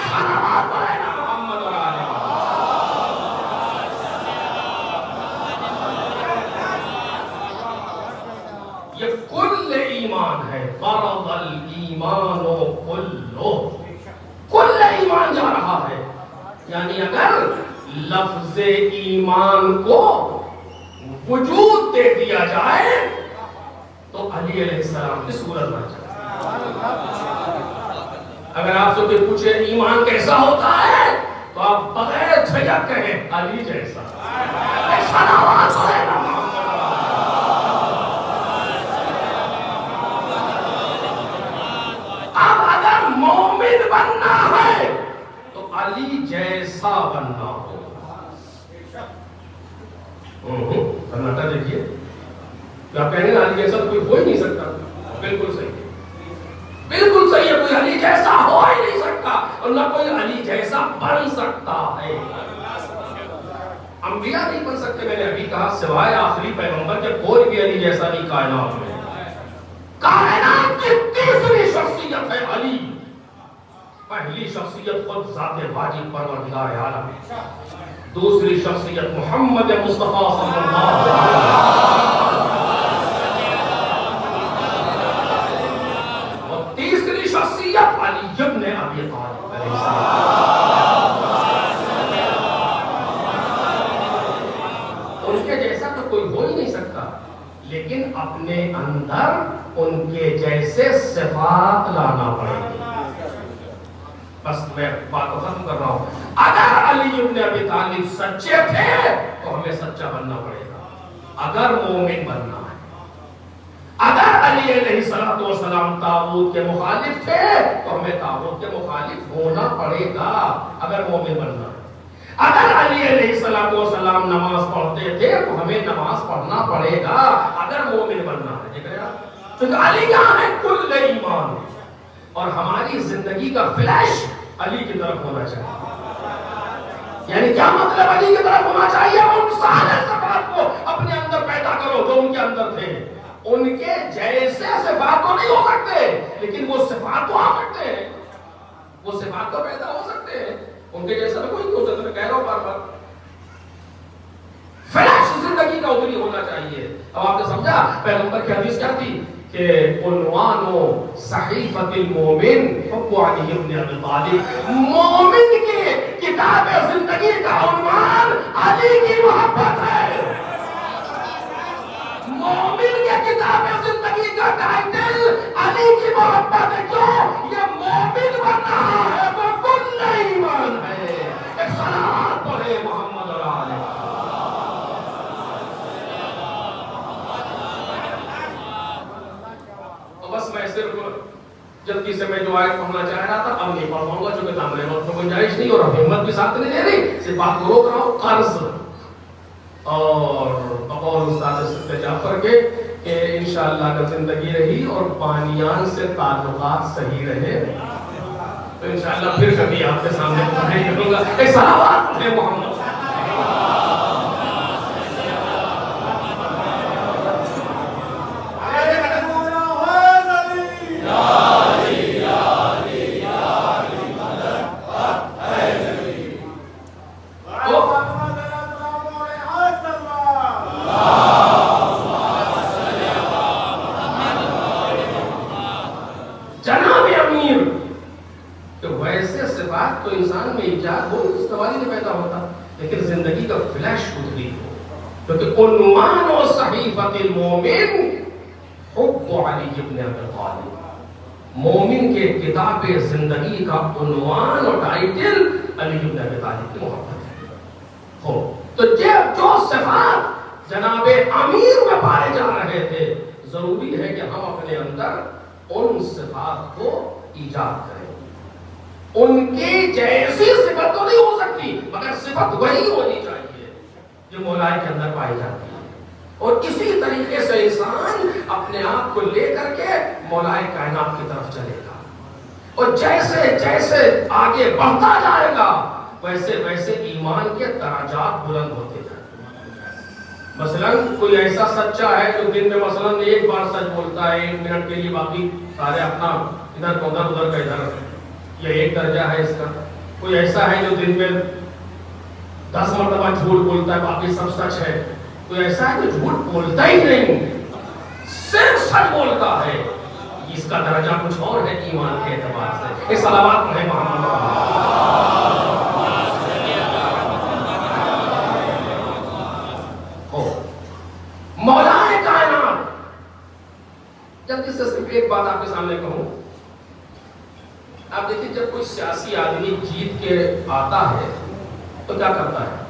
خلوات پڑھے نا محمد اور آلہ. یہ کل ایمان ہے. فرض الایمان کلو، کل ایمان جا رہا ہے. یعنی اگر لفظ ایمان کو وجود دے دیا جائے تو علی علیہ السلام کی صورت بن جائے. اگر آپ سے کوئی پوچھے ایمان کیسا ہوتا ہے تو آپ بغیر جھجک کہیں علی جیسا. اب اگر مومن بننا ہے تو علی جیسا بننا ہو. سناٹا دیکھیے کہ آپ کہیں گے علی جیسا کوئی ہو ہی نہیں سکتا. بالکل صحیح ہے، بالکل صحیح ہے. کوئی علی جیسا ہو ہی نہیں سکتا اور نہ کوئی علی جیسا بن سکتا ہے. انبیاء نہیں بن سکتے. میں نے ابھی کہا سوائے آخری پیغمبر کے کوئی بھی علی جیسا نہیں کائنات میں. کائنات کی تیسری شخصیت ہے علی. پہلی شخصیت خود ذات واجب پروردگار عالم، دوسری شخصیت محمد مصطفیٰ صلی اللہ علیہ وسلم، اور تیسری شخصیت علی ابن ابی طالب علیہ السلام. ان کے جیسا تو کوئی ہو ہی نہیں سکتا، لیکن اپنے اندر ان کے جیسے صفات لانا پڑے گی. بس میں بات کو ختم کر رہا ہوں. اگر علی ابن ابی طالب سچے تھے تو ہمیں سچا بننا پڑے گا اگر مومن بننا ہے. اگر علی علیہ السلام طاغوت کے مخالف تھے تو ہمیں طاغوت کے مخالف ہونا پڑے گا اگر مومن بننا ہے. اگر علی علیہ السلام نماز پڑھتے تھے تو ہمیں نماز پڑھنا پڑے گا اگر مومن بننا ہے. دیکھ رہے آپ، کیونکہ علی کہاں ہے؟ کل ایمان. اور ہماری زندگی کا فلیش علی کی طرف ہونا چاہیے. یعنی کیا مطلب علی کی طرف ہونا چاہیے؟ ان سارے صفات کو اپنے اندر پیدا کرو جو ان کے اندر تھے. ان کے جیسے صفات تو نہیں ہو سکتے لیکن وہ صفات تو آ سکتے ہیں، وہ صفات تو پیدا ہو سکتے ہیں. ان کے جیسا تو کوئی نہیں ہو سکتا. میں کہہ رہا ہوں بار بار فلیش زندگی کا اتنی ہونا چاہیے. اب آپ نے سمجھا پیغمبر کی حدیث کیا تھی کہ عنوان صحیفۃ المومن حب علی ابن ابی طالب. مومن کی کتاب زندگی کا عنوان علی کی محبت ہے. مومن کتاب زندگی کا ٹائٹل علی کی محبت ہے. کیوں؟ یہ مومن بن رہا ہے، وہ کل ایمان ہے. ایک صلوات پڑھے محمد اور آلہ. تو بس میں صرف جلدی سے میں جو آیت پڑھنا چاہ رہا تھا اب نہیں پڑھ پاؤں گا چونکہ تمہارے وقت میں گنجائش نہیں اور ہمت بھی ساتھ نہیں دے رہی. صرف بات کو روک رہا ہوں. قرض اور بقول استاد سید جعفر کے کہ انشاءاللہ اگر زندگی رہی اور بانیان سے تعلقات صحیح رہے تو انشاءاللہ پھر کبھی آپ کے سامنے پڑھائی کروں گا. ایک صلوات ہے محمد. تو انسان میں ایجاد ہو اس قوالی میں پیدا ہوتا لیکن زندگی کا فلیش اتری ہو. کیونکہ عنوان و صحیفۃ المومن حب علی ابن ابی طالب. مومن کے کتاب زندگی کا عنوان اور ٹائٹل علی ابن ابی طالب کی محبت ہو. تو جو صفات جناب امیر میں پائے جا رہے تھے ضروری ہے کہ ہم اپنے اندر ان صفات کو ایجاد کریں. ان کی جیسی صفت تو نہیں ہو سکتی مگر صفت وہی ہونی چاہیے جو مولا کے اندر پائی جاتی ہے. اور اسی طریقے سے انسان اپنے آپ کو لے کر کے مولا کائنات کی طرف چلے گا. اور جیسے جیسے آگے بڑھتا جائے گا ویسے ویسے ایمان کے درجات بلند ہوتے جائیں گے. مثلا کوئی ایسا سچا ہے جو دن میں مثلا ایک بار سچ بولتا ہے 1 منٹ کے لیے باقی سارے اپنا ادھر کا ادھر کا ادھر. یہ ایک درجہ ہے اس کا. کوئی ایسا ہے جو دن میں 10 مرتبہ جھوٹ بولتا ہے باقی سب سچ ہے. کوئی ایسا ہے جو جھوٹ بولتا ہی نہیں صرف سچ بولتا ہے. اس کا درجہ کچھ اور ہے ایمان کے اعتبار سے. اس صلوات پڑھے محمد. مولا کائنات. جلدی سے صرف ایک بات آپ کے سامنے کہوں. آپ دیکھیں جب کوئی سیاسی آدمی جیت کے آتا ہے تو کیا کرتا ہے؟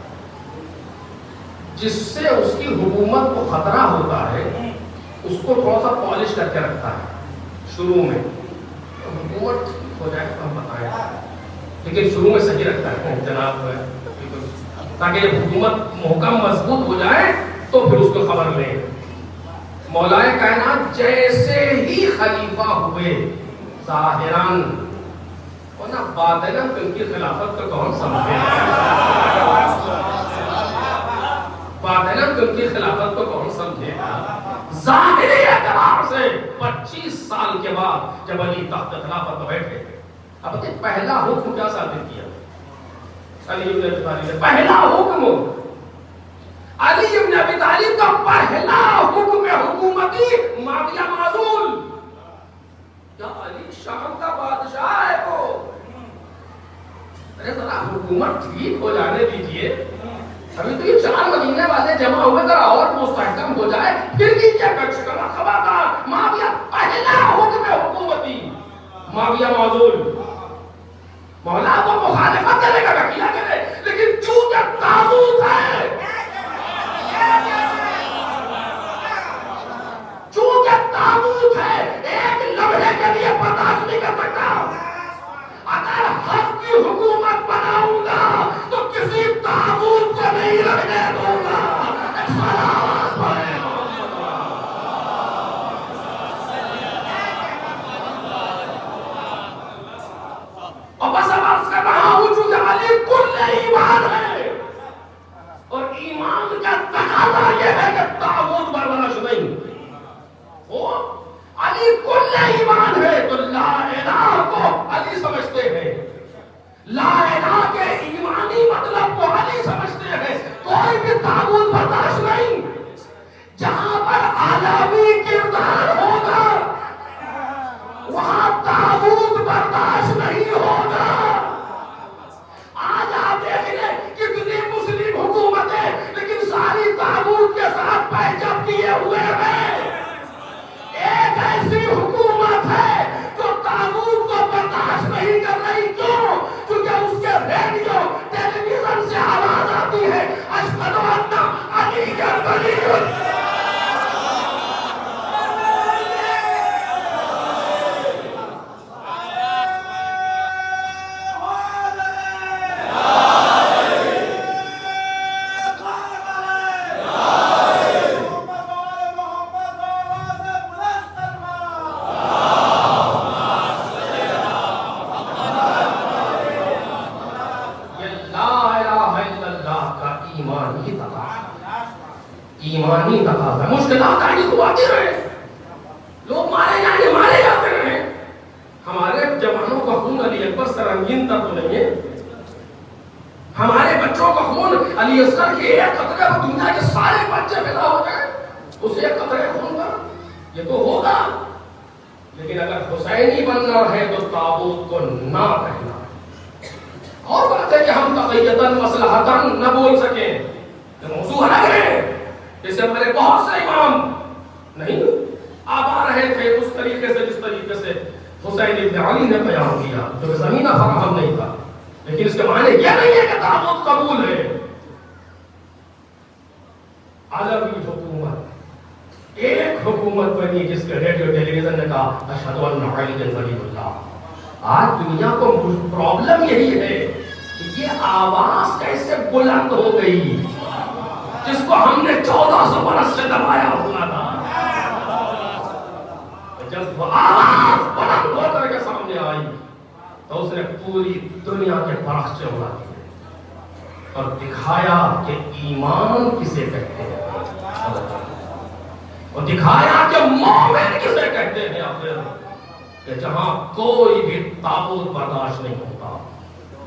جس سے اس کی حکومت کو خطرہ ہوتا ہے اس کو تھوڑا سا پالش کر کے رکھتا ہے شروع میں. حکومت ٹھیک ہو جائے تو ہم بتائیں لیکن شروع میں صحیح رکھتا ہے جناب تاکہ جب حکومت محکم مضبوط ہو جائے تو پھر اس کو خبر لیں. مولا کائنات جیسے ہی خلیفہ ہوئے ظاہراً ورنہ باطناً ان کی خلافت کو کون سمجھے گا؟ باطناً ان کی خلافت کو کون سمجھے گا؟ ظاہری اعتبار سے 25 سال کے بعد جب علی تخت خلافت پر بیٹھے اب دیکھ پہلا حکم کیا ثابت کیا علی ابن ابی طالب نے؟ پہلا حکم علی ابن ابی طالب کا پہلا حکم حکومتی معاویہ معزول. کیا علی شام کا بادشاہ ہے وہ؟ ارے ذرا حکومت ٹھیک ہو جانے دیجئے. ابھی تو یہ 4 مہینے والے جمع ہوئے ذرا اور مستحکم ہو جائے پھر کیجئے کچھ کرنا. خبردار معاویہ پہلا حکم حکومتی معاویہ معزول. مولا کو مخالفت کرے گا کیا کرے لیکن چونکہ تابوت ہے تابوت ہے ایک لمحے کے لیے برداشت نہیں کر سکتا. اگر حق کی حکومت بناؤں گا تو کسی تابوت کو نہیں رہنے دوں گا. اور بس عرض کر رہا ہوں چونکہ علی کل ایمان ہے اور ایمان کا تقاضا یہ ہے کہ تابوت برداشت نہیں. علی کل ایمان ہے تو لا الہ کو علی سمجھتے ہیں. لا الہ کے ایمانی مطلب کو علی سمجھتے ہیں. کوئی بھی تابوت برداشت نہیں. جہاں پر عالمی کردار ہوگا وہاں تابوت برداشت نہیں ہوگا. آج آپ دیکھ لیں کتنی مسلم حکومتیں لیکن ساری تابوت کے ساتھ پیچ اپ کیے ہوئے ہیں. ایمانی تقاضا، ایمانی تقاضا. مشکلات آئی تو آتی رہے، لوگ مارے جاتے رہے. ہمارے جوانوں کا خون علی اکبر سے رنگین تھا تو نہیں ہے. ہمارے بچوں کا خون علی اصغر کے ایک قطرے پر دنیا کے سارے بچے پیدا ہو جائیں اس ایک قطرے خون پر، یہ تو ہوگا. لیکن اگر حسینی بننا ہے تو تابوت کو نہ پہنا. اور بات ہے کہ ہم تقیتاً مصلحتاً نہ بول سکیں، یہ موضوع الگ ہے. اس سے ہمارے بہت سے امام نہیں آپ آ رہے تھے اس طریقے سے جس طریقے سے حسین ابن علی نے بیان کیا، جو کہ زمینہ فراہم نہیں تھا. لیکن اس کے معنی یہ نہیں ہے کہ تابوت قبول ہے. عالمی حکومت، ایک حکومت بنی جس کے ریڈیو ٹیلی ویژن نے کہا اشہد ان علی ولی اللہ. آج دنیا کو پرابلم یہی ہے کہ یہ آواز کیسے بلند ہو گئی جس کو ہم نے 1400 برس سے دبایا ہوا تھا. جب وہ آواز بلند ہو کر کے سامنے آئی تو اس نے پوری دنیا کے پرخچے اڑا دیے اور دکھایا کہ ایمان کسے کہتے ہیں، اور دکھایا کہ مومن کسے کہتے ہیں. آخر کہ جہاں کوئی بھی تابوت برداشت نہیں ہوتا،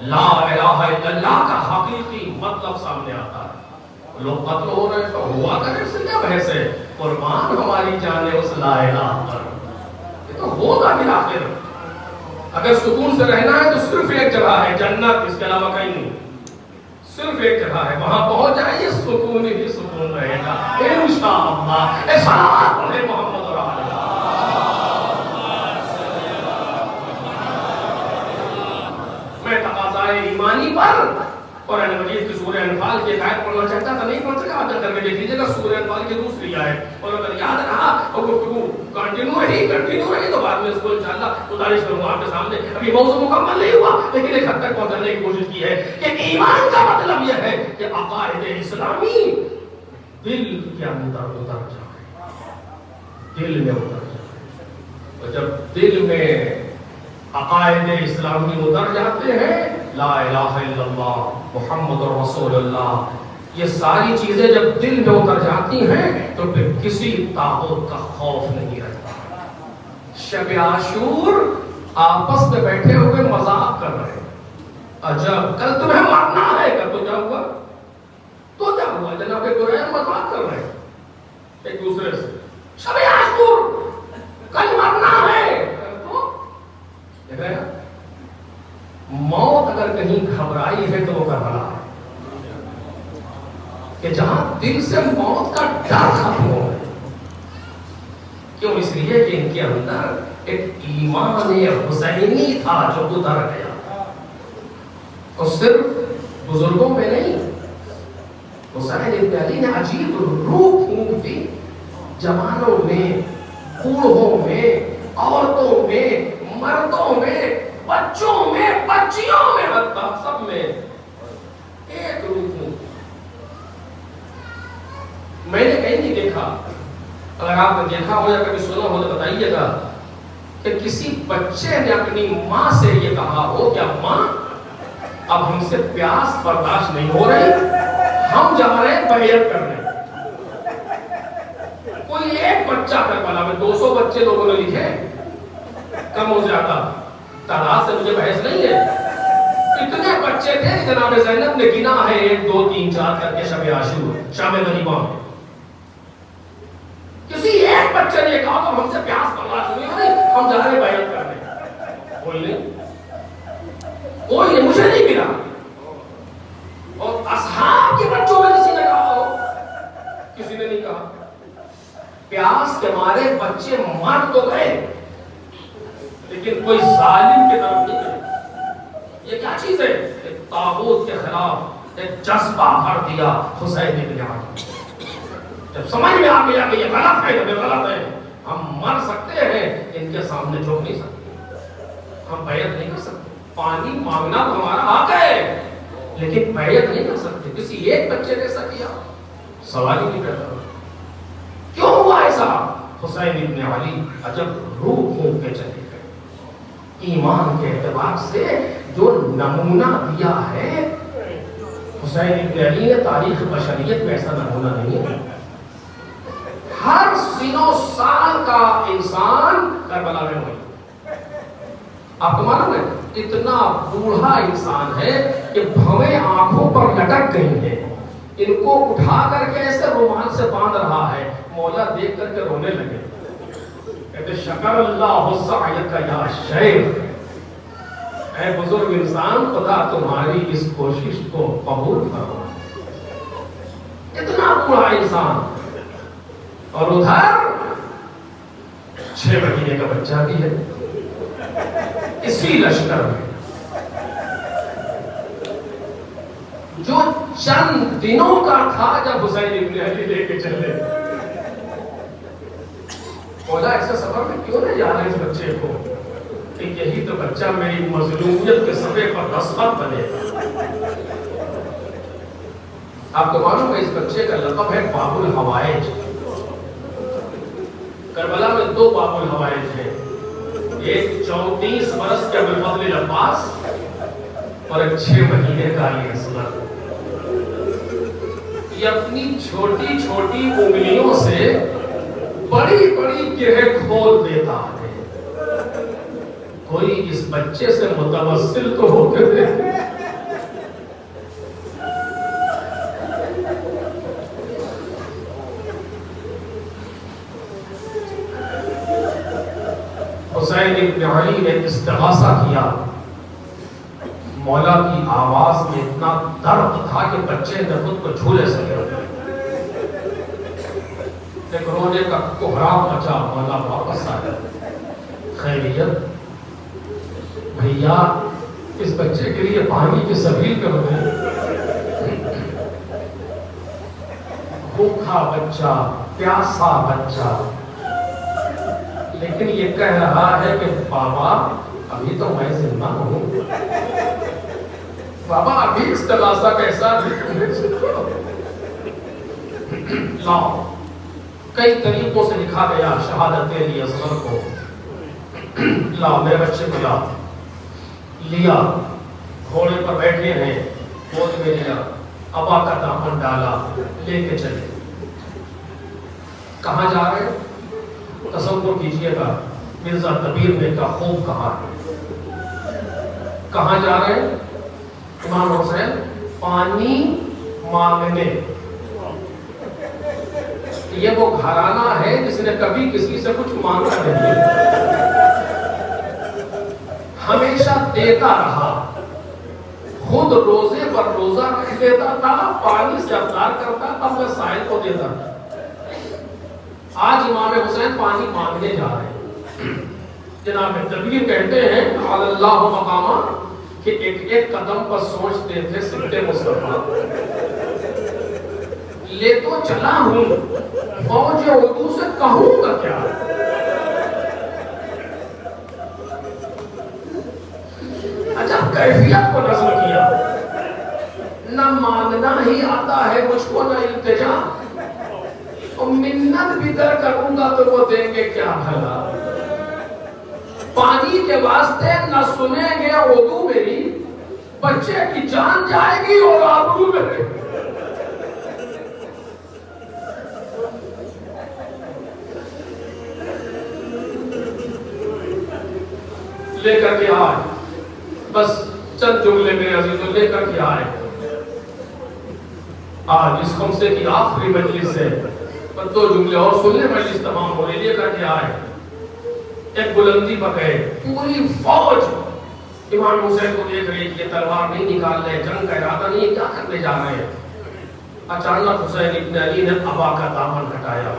لا الہ الا اللہ کا حقیقی مطلب سامنے آتا ہے. لوگ قتل ہو رہے تو ہوا کرے، اس سے کیا بحث ہے؟ قربان ہماری جانیں اس لا الہ پر. یہ تو ہوگا بالآخر. اگر سکون سے رہنا ہے تو صرف ایک جگہ ہے جنت، اس کے علاوہ کہیں نہیں. صرف ایک جگہ ہے، وہاں پہنچ جائیے سکون ہی سکون رہے گا انشاءاللہ. صلوات پڑھے محمد اور آلہ. میں تقاضائے ایمانی پر قرآن مجید کی سورہ انفال کی ایک آیت پڑھنا چاہتا تھا، نہیں پڑھ سکا. آپ جا کر کے دیکھ لیجیے گا سورہ انفال کی دوسری آیت. اور اگر یاد رہا اور گفتگو کنٹینیو رہی تو بعد میں اس کو انشاءاللہ گزارش کروں گا آپ کے سامنے. ابھی موضوع مکمل نہیں ہوا لیکن ایک حد تک پہنچانے کی کوشش کی ہے کہ ایمان کا مطلب یہ ہے کہ عقائد اسلامی دل کے اندر اتر جائے، دل میں اتر جائے. اور جب دل میں عقائد اسلامی اتر جاتے ہیں، لا الہ الا اللہ محمد رسول اللہ، یہ ساری چیزیں جب دل میں اتر جاتی ہیں تو پھر کسی طاغوت کا خوف نہیں رہتا. شب عاشور آپس میں بیٹھے ہوئے مذاق کر رہے ہیں، عجب کل تمہیں مرنا ہے. کل تو کیا ہوا؟ تو کیا ہوا؟ جناب قرآن مذاق کر رہے ہیں ایک دوسرے سے. شب عاشور کل مرنا ہے. دیکھ رہے ہیں موت اگر کہیں گھبرائی ہے تو وہ کربلا ہے، کہ جہاں دل سے موت کا ڈر ختم ہو. کیوں؟ اس لیے کہ ان کے اندر ایک ایمان حسینی تھا جو اتر گیا. اور صرف بزرگوں میں نہیں، حسین ابن علی نے عجیب روح پھونک دی جوانوں میں، بوڑھوں میں، عورتوں میں، مردوں میں، بچوں میں، بچیوں میں، حتی سب میں ایک روح پھونک. میں نے کہیں نہیں دیکھا، اگر آپ نے دیکھا ہو یا کبھی سنا ہو تو بتائیے گا کہ کسی بچے نے اپنی ماں سے یہ کہا ہو کہ ماں اب ہم سے پیاس برداشت نہیں ہو رہی، ہم جا رہے ہیں بیعت کرنے. کوئی ایک بچہ کربلا میں، 200 بچے لوگوں نے لکھے، کم ہو زیادہ تعداد سے مجھے بحث نہیں ہے. اتنے بچے تھے جناب زینب نے گنا ہے 1 2 3 4 کر کے شب عاشور شام غریباں میں. کسی ایک بچے نے کہا تو ہم سے پیاس برداشت نہیں ہو رہی، ہم جا رہے ہیں بیعت کرنے. کوئی نہیں، مجھے نہیں ملا. اور اصحاب کے بچوں میں کسی نے کہا ہو؟ کسی نے نہیں کہا. پیاس کے مارے بچے مر تو گئے لیکن کوئی ظالم کی طرف نہیں گئے. یہ کیا چیز ہے؟ ایک طاغوت کے خلاف ایک جذبہ بھر دیا حسین ابن علی. جب سمجھ میں آ گیا کہ یہ غلط ہے، یہ غلط ہے، ہم مر سکتے ہیں ان کے سامنے جھک نہیں سکتے، ہم بیعت نہیں کر سکتے. پانی مانگنا تو ہمارا حق ہے لیکن بیعت نہیں کر سکتے. کسی ایک بچے نے ایسا کیا؟ سوال ہی نہیں کرتا. کیوں ہوا ایسا؟ حسین ابن علی عجب روح پھونک کے چلے گئے. ایمان کے اعتبار سے جو نمونہ دیا ہے حسین ابن علی نے تاریخ بشریت میں ایسا نمونہ نہیں ہے. ہر سن و سال کا انسان کربلا میں ہوئی. آپ کو معلوم ہے اتنا بوڑھا انسان ہے کہ بھویں آنکھوں پر لٹک گئی ہیں, ان کو اٹھا کر کے ایسے رومال سے باندھ رہا ہے. مولا دیکھ کر کے رونے لگے, کہتے شکر اللہ سعیک یا شیخ, اے بزرگ انسان خدا تمہاری اس کوشش کو قبول کرو. اتنا بوڑھا انسان, اور ادھر 6 مہینے کا بچہ بھی ہے اسی لشکر میں, جو چند دنوں کا تھا جب حسین ابن علی لے کے چلے. مولا ایسے سفر میں کیوں نہیں جا رہے اس بچے کو, کہ یہی تو بچہ میری مظلومیت کے صفحے پر رسخت بنے گا. آپ کو معلوم ہے اس بچے کا لقب ہے باب الحوائج. کربلا میں 2 باب الحوائج ہیں, ایک 34 برس کے ابوالفضل عباس اور ایک 6 مہینے کا علی اصغر. یہ اپنی چھوٹی چھوٹی انگلیوں سے بڑی بڑی گرہیں کھول دیتا ہے. کوئی اس بچے سے متوسل تو ہو کے دیکھے. حسین ابن علی نے استغاثہ کیا. مولا کی آواز میں اتنا درد تھا کہ بچے نے خود کو چھو لے سکے. ایک رونے کا کوہرام مچا, مولا واپس آیا. خیریت بھیا, اس بچے کے لیے پانی کی سبیل کر دیں. بھوکا بچہ, پیاسا بچہ, لیکن یہ کہہ رہا ہے کہ بابا ابھی تو میں زندہ ہوں, بابا ابھی استغاثہ کیسا لاؤ. کئی طریقوں سے لکھا گیا شہادت علی اصغر کو. لاؤ میرے بچے کو لاؤ. لیا, گھوڑے پر بیٹھے ہیں, گود میں لیا, ابا کا دامن ڈالا, لے کے چلے. کہاں جا رہے ہیں تصور کیجئے گا, مرزا کبیر نے کا خوب کہا ہے. کہاں جا رہے ہیں امام حسین؟ پانی مانگنے. یہ وہ گھرانہ ہے جس نے کبھی کسی سے کچھ مانگا نہیں, ہمیشہ دیتا رہا. خود روزے پر روزہ رکھ دیتا تھا, پانی سے افطار کرتا تھا, میں سائل کو دیتا تھا. آج امام حسین پانی مانگنے جا رہے ہیں. جناب کبیر کہتے ہیں اللہ مقامہ کہ ایک ایک قدم پر سوچتے تھے سبت مصطفیٰ. لے تو چلا ہوں, فوج اردو سے کہوں گا کیا. اچھا کیفیت کو نظم کیا. نہ مانگنا ہی آتا ہے مجھ کو, نہ التجا, منت بھی در کروں گا تو وہ دیں گے کیا بھلا. پانی کے واسطے نہ سنیں گے اردو میری, بچے کی جان جائے گی اور آبرو میری. لے کر کے آئے, بس چند جملے میرے عزیزوں لے کر کے آئے. آج اس خمسے کی آخری مجلس ہے, 2 جملے اور سن لے, مجلس تمام ہو رہی. لے کر کے آئے, ایک بلندی پر گئے, پوری فوج امام حسین کو دیکھ رہی کہ تلوار نہیں نکال رہے, جنگ کا ارادہ نہیں, کیا کرنے جا رہے ہیں. اچانک حسین ابن علی نے ابا کا دامن ہٹایا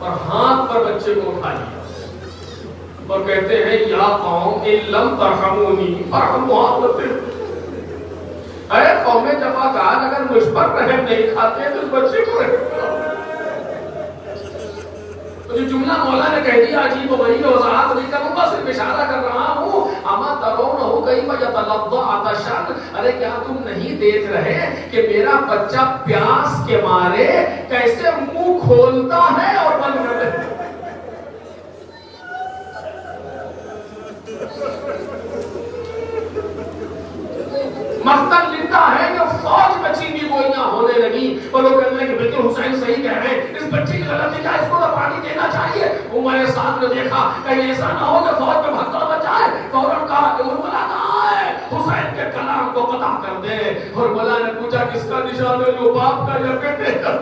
اور ہاتھ پر بچے کو اٹھا لیا اور کہتے ہیں یا قوم ان لم ترحمونی فرحموا عورتیں. اے قوم جفاکار, اگر مجھ پر رحم نہیں کھاتے تو اس بچے کو رحم کرو. تو جو جملہ مولا نے کہہ دیا عجیب و غریب وضاحت نہیں کروں گا, صرف اشارہ کر رہا ہوں. اما ترونہ کیف یتلظى عطشا, ارے کیا تم نہیں دیکھ رہے کہ میرا بچہ پیاس کے مارے کیسے منہ کھولتا ہے اور بند کر دیتا ہے. مقتل لکھتا ہے کہ فوج بچی کی غلطی کیا ہے، اس کو تو پانی دینا چاہیے. عمر سعد نے دیکھا کہیں ایسا نہ ہو کہ فوج میں بھگدڑ مچ جائے. فوراً کہا حرملہ کہاں ہے، حسین کے کلام کو قطع کر دے. حرملہ نے پوچھا کس کا نشان ہے، جو باپ کا یا بیٹے کا.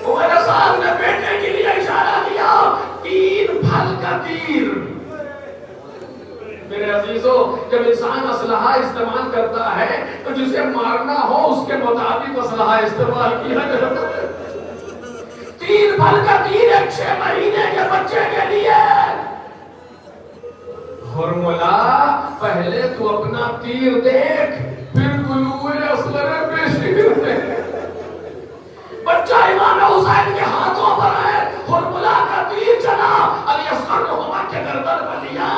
عمر صاحب نے بیٹے کے لیے اشارہ کیا، 3 پھل کا تیر. میرے عزیزو، جب انسان اسلحہ استعمال کرتا ہے تو جسے مارنا ہو اس کے مطابق اسلحہ استعمال کیا جاتا ہے. 3 پھل کا تیر ایک 6 مہینے کے بچے کے لیے. حرملہ پہلے تو اپنا تیر دیکھ، پھر گلوئے اسلحے پہ شیر دیکھ. بچہ امام حسین کے ہاتھوں پر ہے، حرملہ کا تیر چلا، علی اصغر نے عمر کے گردن پر لیا.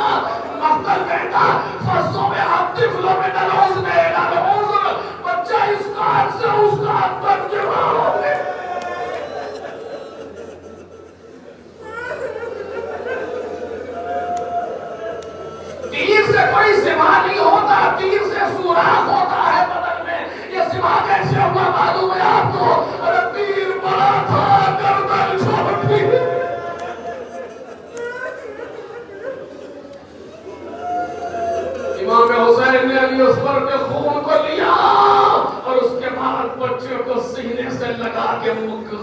مقتل کہتا فصوں میں الطفل من الحزن الى الحزن، بچہ اس کان سے اس کان تک جمع ہو گئے. تیر سے کوئی سما نہیں ہوتا، تیر سے سوراخ ہوتا ہے بدن میں. یہ سما کیسے ہوا معلوم ہے آپ کو؟ ارے تیر بڑا تھا، گردن چھوٹی. امام حسین نے علی اصغر کے خون کو لیا اور اس کے بعد بچے کو سینے سے لگا کے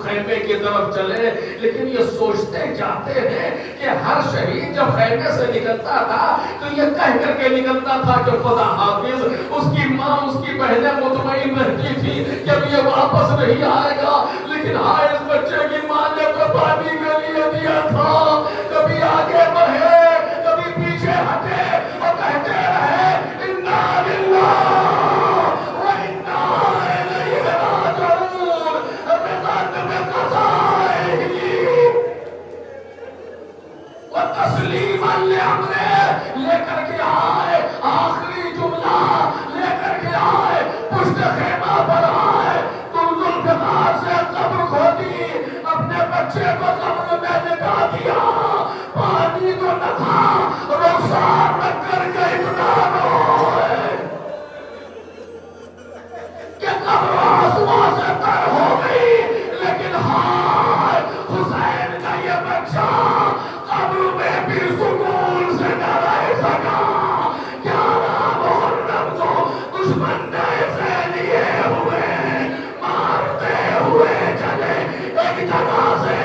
خیمے کی طرف چلے. لیکن یہ سوچتے جاتے ہیں کہ ہر شہید جب خیمے سے نکلتا تھا تو یہ کہہ کر کے نکلتا تھا کہ خدا حافظ. اس کی ماں اس کی بہنیں مطمئن رہتی تھی کہ اب یہ واپس نہیں آئے گا. لیکن ہائے اس بچے کی ماں نے تو پانی کے لیے دیا تھا. کبھی آگے بڑھے کبھی پیچھے ہٹے اور کہتے رہے انا للہ و انا الیہ راجعون بذات قضائہ و تسلیما لامرہ. لے کر کے آئے آخری جملہ، لے کر کے آئے پشت خیمہ پر آئے. تم ذوالفقار سے قبر کھودی، اپنے بچے کو قبر میں لٹا دیا. پانی تو نہ تھا، رخسار نہ کر کے اتنا روئے کہ قبر آسمان سے تر ہو گئی. لیکن ہائے حسین کا یہ بچہ قبر میں بھی سکون سے نہ رہ سکا. 11 محرم کو دشمن نے اسے لیے ہوئے مارتے ہوئے چلے ایک جگہ سے